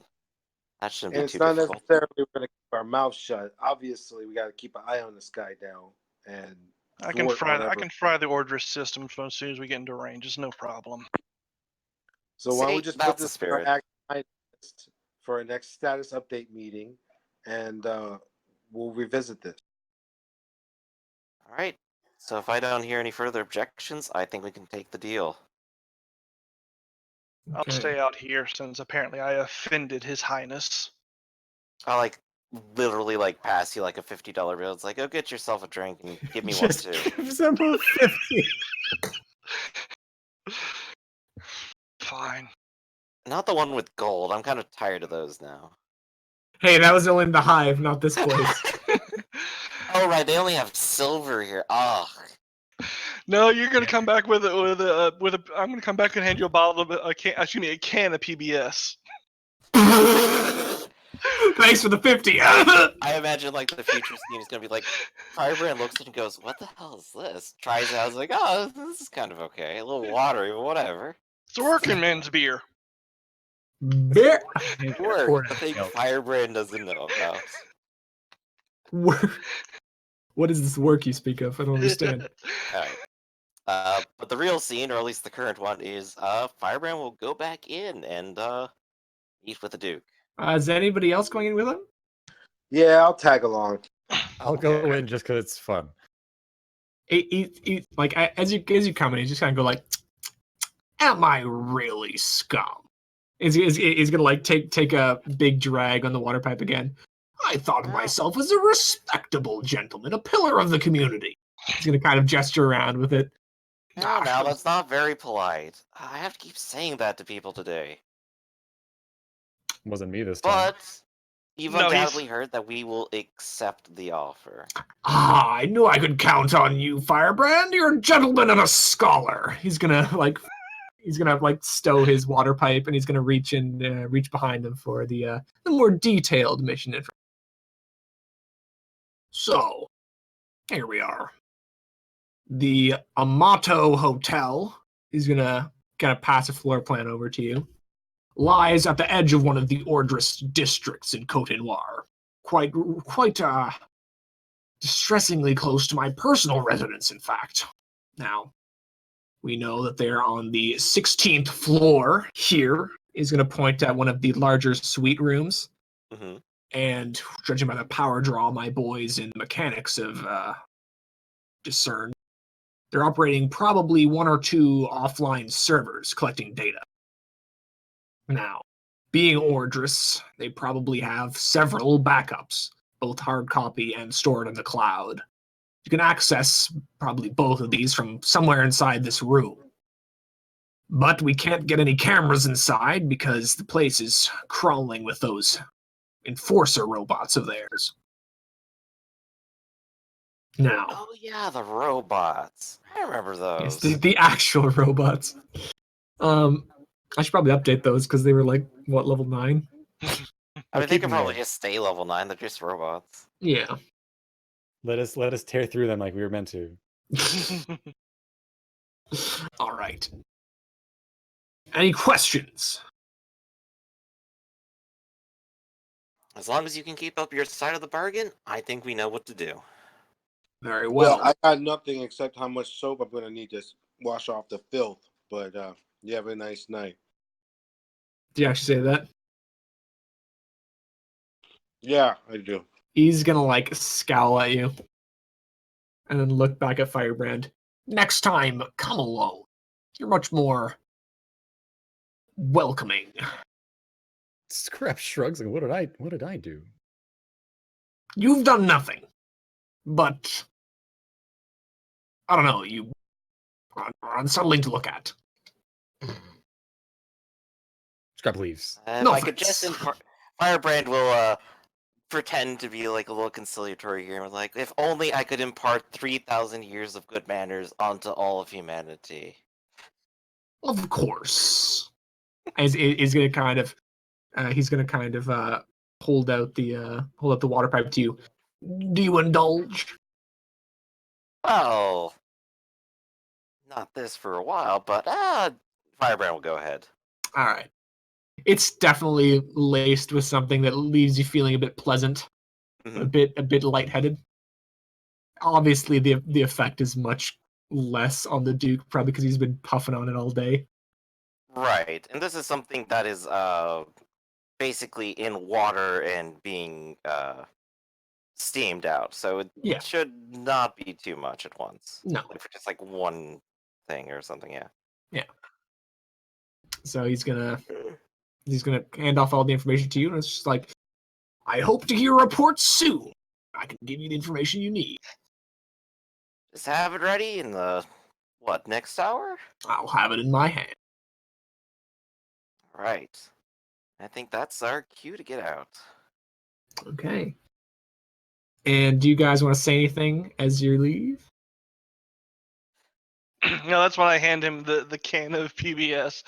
That shouldn't
And
be
it's
too
not
difficult.
necessarily we're going to keep our mouth shut. Obviously, we got to keep an eye on this guy now and
I can
thwart
fry
whatever.
the Ordris system as soon as we get into range. It's no problem.
So why don't we
See,
just put
that's the
this on our
spirit.
action list for our next status update meeting, and we'll revisit this.
All right. So if I don't hear any further objections, I think we can take the deal.
I'll
Okay.
stay out here since apparently I offended His Highness.
I literally pass you a $50 bill. It's like, go get yourself a drink and give me
just
one too.
gives them a 50.
Fine.
Not the one with gold. I'm kind of tired of those now.
Hey, that was only in the hive, not this place.
Oh right, they only have silver here. Ugh.
No, you're gonna come back with a. I'm gonna come back and hand you a bottle of a can of PBS.
Thanks for the 50.
I imagine the future scene is gonna be like, Firebrand looks at it and goes, "What the hell is this?" Tries it out, is like, "Oh, this is kind of okay. A little watery, but whatever."
It's a working man's beer.
Beer.
Work. The thing Firebrand doesn't know about.
What is this work you speak of? I don't understand.
All right. But the real scene, or at least the current one, is Firebrand will go back in and meet with the Duke.
Is anybody else going in with him?
Yeah, I'll tag along.
I'll go in just because it's fun.
As you come in, he's just kind of go "Am I really scum?" He's gonna take a big drag on the water pipe again. I thought of myself as a respectable gentleman, a pillar of the community. He's gonna kind of gesture around with it.
No, now that's not very polite. I have to keep saying that to people today.
Wasn't me this time.
But you've undoubtedly heard that we will accept the offer.
I knew I could count on you, Firebrand. You're a gentleman and a scholar. He's gonna stow his water pipe, and he's gonna reach behind him for the more detailed mission information. So, here we are. The Amato Hotel is gonna pass a floor plan over to you. Lies at the edge of one of the Ordris districts in Cote Noire. Quite distressingly close to my personal residence, in fact. Now, we know that they're on the 16th floor here. He's going to point at one of the larger suite rooms.
Mm-hmm.
And judging by the power draw my boys in mechanics have discerned, they're operating probably one or two offline servers collecting data. Now, being Ordris, they probably have several backups, both hard copy and stored in the cloud. You can access probably both of these from somewhere inside this room. But we can't get any cameras inside because the place is crawling with those enforcer robots of theirs. Now.
Oh yeah, the robots. I remember those.
Yes, the actual robots. I should probably update those because they were level 9?
I mean, they could probably just stay level 9. They're just robots.
Yeah.
Let us tear through them like we were meant to.
All right. Any questions?
As long as you can keep up your side of the bargain, I think we know what to do.
Very well.
I got nothing except how much soap I'm going to need to wash off the filth. But you have a nice night.
Do you actually say that?
Yeah, I do.
He's gonna scowl at you. and then look back at Firebrand. Next time, come alone. You're much more welcoming.
Scrap shrugs. Like, what did I do?
You've done nothing, but I don't know. You are unsettling to look at.
Scrap leaves.
If
No
I could just
offense.
Firebrand will pretend to be like a little conciliatory here, and like, if only I could impart 3,000 years of good manners onto all of humanity.
Of course. As is going to kind of, he's going to kind of hold out the water pipe to you. Do you indulge?
Well, not this for a while, but Firebrand will go ahead.
All right. It's definitely laced with something that leaves you feeling a bit pleasant,
Mhm.
a bit lightheaded. Obviously, the effect is much less on the Duke, probably because he's been puffing on it all day.
Right, and this is something that is basically in water and being steamed out, so it
Yeah.
should not be too much at once.
No.
Like for just like one thing or something, yeah.
So he's gonna hand off all the information to you, and it's just like, I hope to hear a report soon. I can give you the information you need.
Just have it ready in the next hour?
I'll have it in my hand.
Right. I think that's our cue to get out.
Okay. And do you guys want to say anything as you leave?
No, that's when I hand him the can of PBS.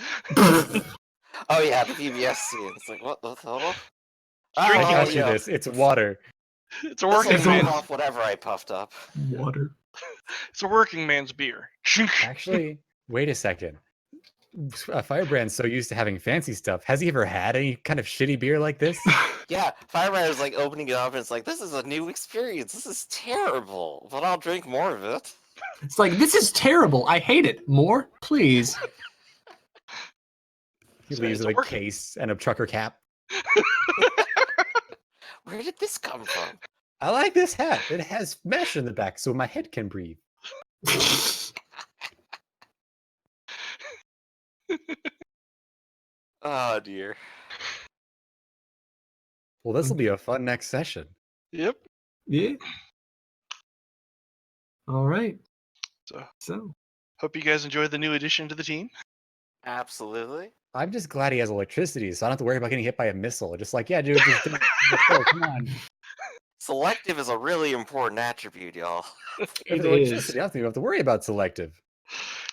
Oh yeah, the PBS scene. It's like, what the hell?
I
Drinking
can
Oh,
ask you
yeah.
this. It's water.
It's a
This'll
working
It's
burn
man.
off whatever I puffed up.
Water.
It's a working man's beer.
Actually, wait a second. Firebrand's so used to having fancy stuff. Has he ever had any kind of shitty beer like this?
Yeah, Firebrand is like opening it up and it's like, this is a new experience. This is terrible, but I'll drink more of it.
It's like, this is terrible. I hate it. More, please.
He
So
leaves
it's
with a
working.
case and a trucker cap.
Where did this come from?
I like this hat. It has mesh in the back so my head can breathe.
Oh dear.
Well, this will be a fun next session.
Yep.
Yeah. All right.
So hope you guys enjoyed the new addition to the team.
Absolutely.
I'm just glad he has electricity, so I don't have to worry about getting hit by a missile. Just like, yeah, dude, just do it. Let's go, come on.
Selective is a really important attribute, y'all.
With
It
electricity,
is.
I don't think you have to worry about selective.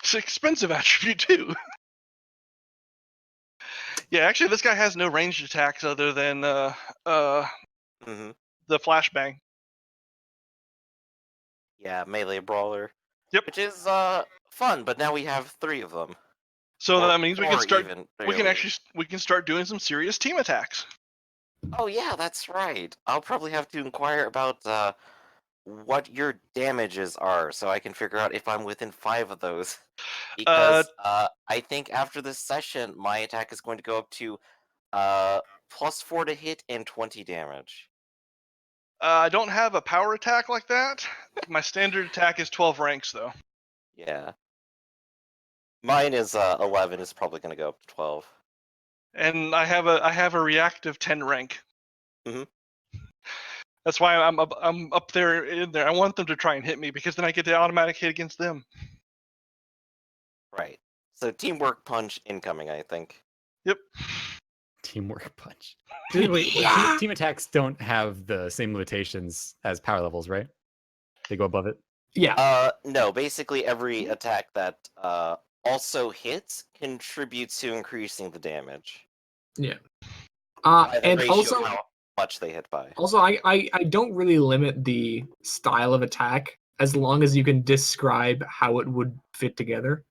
It's an expensive attribute too. Yeah, actually, this guy has no ranged attacks other than
hmm
the flashbang.
Yeah, melee brawler.
Yep.
Which is fun, but now we have 3 of them.
So
Or
that means we can
4
start.
even,
We can
really.
actually start doing some serious team attacks.
Oh yeah, that's right. I'll probably have to inquire about what your damages are, so I can figure out if I'm within 5 of those. Because I think after this session, my attack is going to go up to +4 to hit and 20 damage.
I don't have a power attack like that. My standard attack is 12 ranks though.
Yeah. Mine is 11. Is probably going to go up to 12.
And I have a reactive 10 rank.
Mhm.
That's why I'm up there in there. I want them to try and hit me because then I get the automatic hit against them.
Right. So teamwork punch incoming, I think.
Yep.
Teamwork punch. Wait,
Yeah.
team attacks don't have the same limitations as power levels, right? They go above it.
Yeah.
No, basically every attack that also hits contributes to increasing the damage. By the
And
ratio
also,
of how much they hit by.
I don't really limit the style of attack as long as you can describe how it would fit together.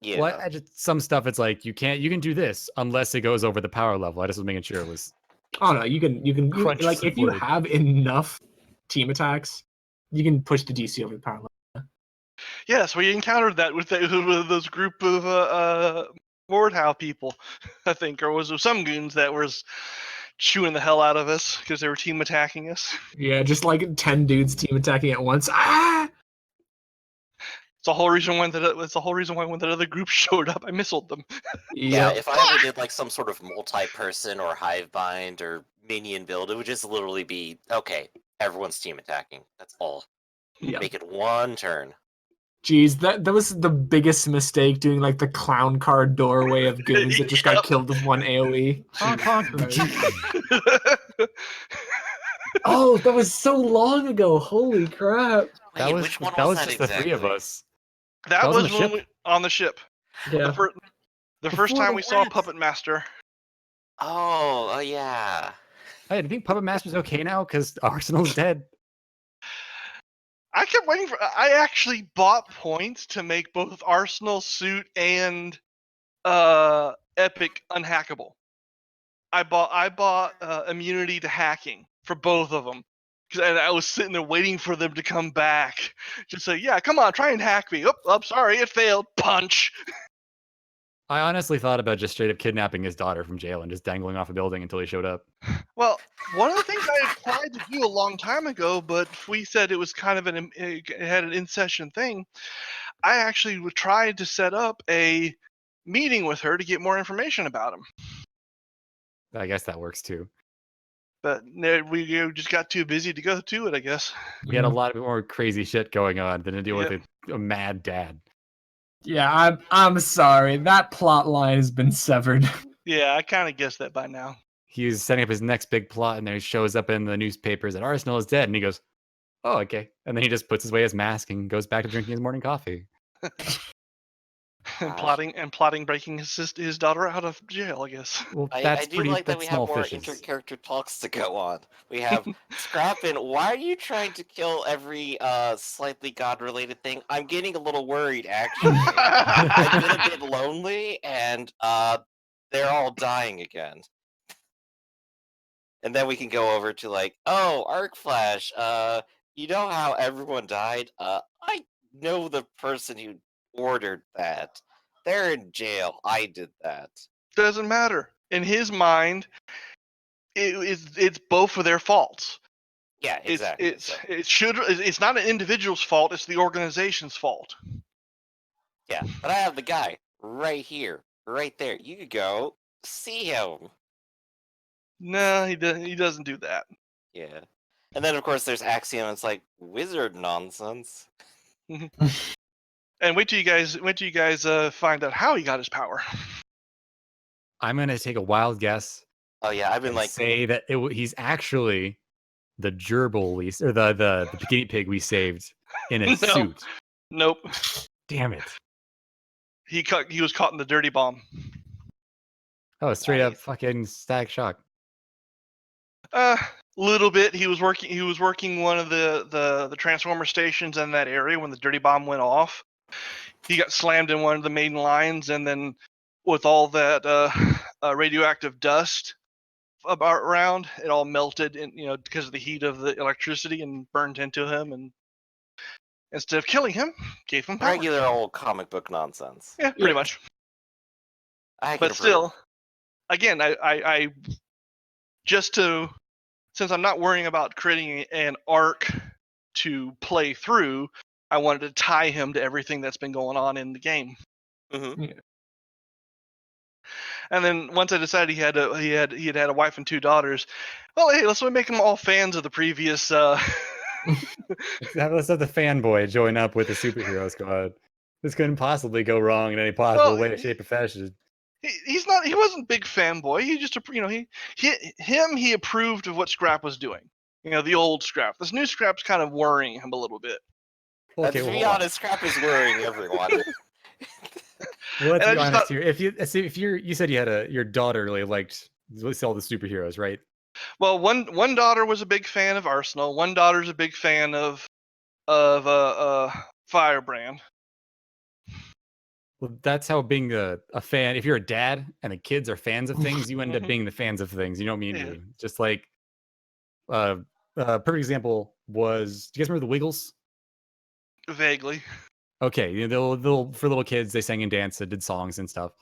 Yeah.
Well, I just, some stuff it's like you can do this unless it goes over the power level. I just was making sure it was.
Oh no, you can
Crunch
like if you
supported.
have enough team attacks, you can push the DC over the power level.
Yes, we encountered that with those group of Mordhau people, I think, or was there some goons that was chewing the hell out of us because they were team attacking us.
Yeah, just like 10 dudes team attacking at once. Ah!
the whole reason why it's the whole reason why when that other group showed up, I missiled them.
Yeah,
Yep.
if I ever did like some sort of multi-person or hive bind or minion build, it would just literally be okay. Everyone's team attacking. That's all.
Yep.
Make it one turn.
Jeez, that was the biggest mistake, doing like the clown car doorway of goons that just got
Yep.
killed with one AoE.
Honk, honk.
Christ. Oh, that was so long ago. Holy crap.
That
Wait,
was
which one
that was
that
just the three of
exactly?
us.
That
That was on
was
the
when
ship?
we on the ship.
Yeah.
The first
Before
time
the
we saw
rats.
Puppet Master.
Oh, yeah.
Hey, do you think Puppet Master's okay now? Because Arsenal's dead.
I kept waiting for. I actually bought points to make both Arsenal Suit and Epic unhackable. I bought immunity to hacking for both of them, and I was sitting there waiting for them to come back. Just say, yeah, come on, try and hack me. Oh, sorry, it failed. Punch.
I honestly thought about just straight up kidnapping his daughter from jail and just dangling off a building until he showed up.
Well, one of the things I had tried to do a long time ago, but we said it was kind of it had an in-session thing. I actually tried to set up a meeting with her to get more information about him,
I guess that works too.
but we just got too busy to go to it, I guess.
We had a lot more crazy shit going on than to deal with a mad dad.
Yeah, I'm sorry. That plot line has been severed.
Yeah, I kind of guessed that by now.
He's setting up his next big plot, and then he shows up in the newspapers that Arsenal is dead, and he goes, "Oh, okay." And then he just puts away his mask and goes back to drinking his morning coffee.
And
Gosh.
plotting breaking his daughter out of jail, I guess.
Well,
I
that's
do
pretty.
like that
That's
we
small
have more
fishes.
inter-character talks to go on. We have Scrappin', why are you trying to kill every slightly god-related thing? I'm getting a little worried, actually. I've been a bit lonely, and they're all dying again. And then we can go over to like, oh, Arc Flash, you know how everyone died? I know the person who ordered that. They're in jail. I did that.
Doesn't matter. In his mind, it's both of their faults.
Yeah, exactly.
It's not an individual's fault. It's the organization's fault.
Yeah, but I have the guy right here, right there. You could go see him.
No, he doesn't do that.
Yeah. And then of course there's Axiom. It's like wizard nonsense.
And wait till you guys find out how he got his power.
I'm gonna take a wild guess.
Oh yeah, I've been
And
like,
say that he's actually the gerbil or the guinea pig we saved in a
No.
suit.
Nope.
Damn it!
He was caught in the dirty bomb.
Oh, straight up
Nice.
fucking Static Shock.
Little bit. He was working one of the transformer stations in that area when the dirty bomb went off. He got slammed in one of the main lines, and then with all that radioactive dust around, it all melted, and because of the heat of the electricity, and burned into him. And instead of killing him, gave him power.
regular old comic book nonsense.
Yeah, pretty
Yeah.
much.
I can
But
approve.
still, again, I since I'm not worrying about creating an arc to play through, I wanted to tie him to everything that's been going on in the game.
Mhm.
And then once I decided he had a wife and 2 daughters, well, hey, let's make them all fans of the previous.
Let's have the fanboy join up with the superhero squad. This couldn't possibly go wrong in any possible
Well,
way, shape, or fashion.
He wasn't a big fanboy. He just he approved of what Scrap was doing. The old Scrap. This new Scrap's kind of worrying him a little bit.
Okay,
to
well,
be
hold on.
honest, Scrap is worrying everyone.
Well, let's
And I
be
just
honest
thought-
here. If you said you had your daughter really liked all the superheroes, right?
Well, one daughter was a big fan of Arsenal. One daughter's a big fan of Firebrand.
Well, that's how being a fan. If you're a dad and the kids are fans of things, you end up
Mhm.
being the fans of things. You know what I mean?
Yeah.
Just like, perfect example was. Do you guys remember the Wiggles?
Vaguely.
Okay, they'll for little kids, they sang and danced, they did songs and stuff.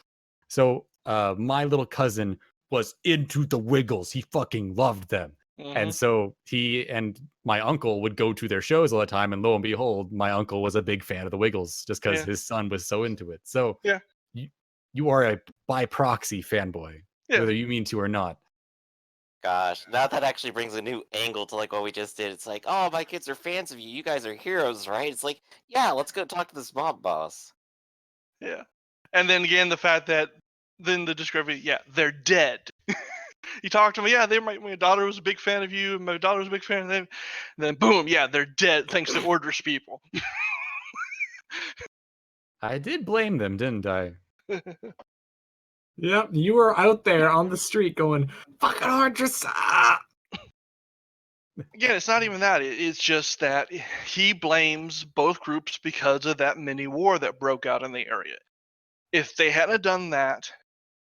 So my little cousin was into the Wiggles. He fucking loved them.
Mhm.
And so he and my uncle would go to their shows all the time, and lo and behold, my uncle was a big fan of the Wiggles just because
Yeah.
his son was so into it. So
Yeah.
you are a by proxy fanboy,
Yeah.
whether you mean to or not.
Gosh, now that actually brings a new angle to like what we just did. It's like, oh, my kids are fans of you. You guys are heroes, right? It's like, yeah, let's go talk to this mob boss.
Yeah. And then again, the fact that then the discovery, yeah, they're dead. You talk to them, yeah, my daughter was a big fan of you, my daughter was a big fan of them. And then boom, yeah, they're dead thanks to Orders people.
I did blame them, didn't I?
Yep, you were out there on the street going, "Fucking Huntress!" Ah!
Again, it's not even that. It's just that he blames both groups because of that mini war that broke out in the area. If they hadn't done that,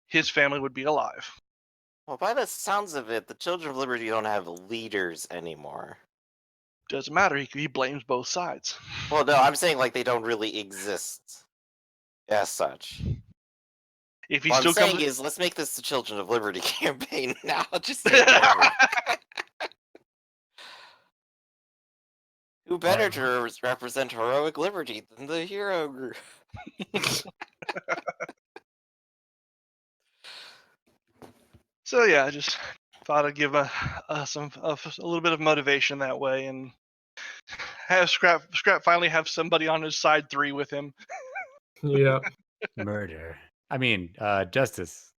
his family would be alive.
Well, by the sounds of it, the Children of Liberty don't have leaders anymore.
Doesn't matter. He blames both sides.
Well, no, I'm saying like they don't really exist as such.
If he
What
still
I'm saying
comes,
is, let's make this the Children of Liberty campaign now. Just take over. Who better to represent heroic liberty than the hero group?
so yeah, I just thought I'd give a little bit of motivation that way, and have Scrap finally have somebody on his side 3 with him.
Yeah.
Murder. I mean, justice.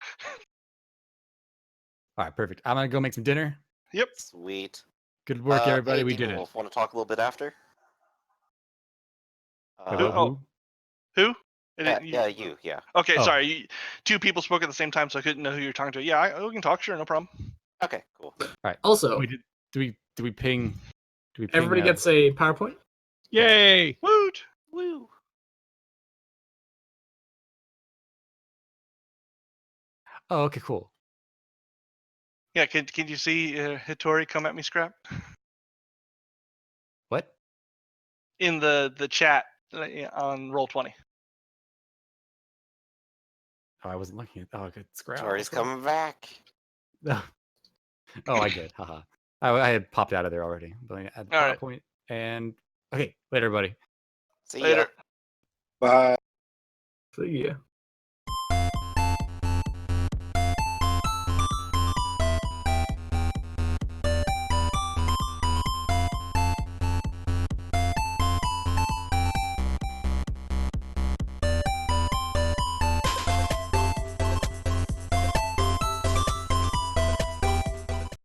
All right, perfect. I'm gonna go make some dinner.
Yep.
Sweet.
Good work, everybody.
Hey,
We
Demon
did it.
Wolf, want to talk a little bit after?
Wait,
Oh. Who?
Yeah, you. Yeah.
Okay,
Oh.
sorry. Two people spoke at the same time, so I couldn't know who you're talking to. Yeah, we can talk. Sure, no problem.
Okay, cool.
All right.
Also,
Wait, do we ping?
everybody gets a PowerPoint.
Yay!
Woot!
Woo.
Oh, okay, cool.
Yeah, can you see Hitori come at me, Scrap?
What?
In the chat on Roll20.
Oh, I wasn't looking at. Oh, good. Scrap.
Tori's coming back.
Oh, I get. Haha. I had popped out of there already. But I had the
All right.
PowerPoint and okay. Later, everybody.
See
Later.
ya.
Bye.
So yeah.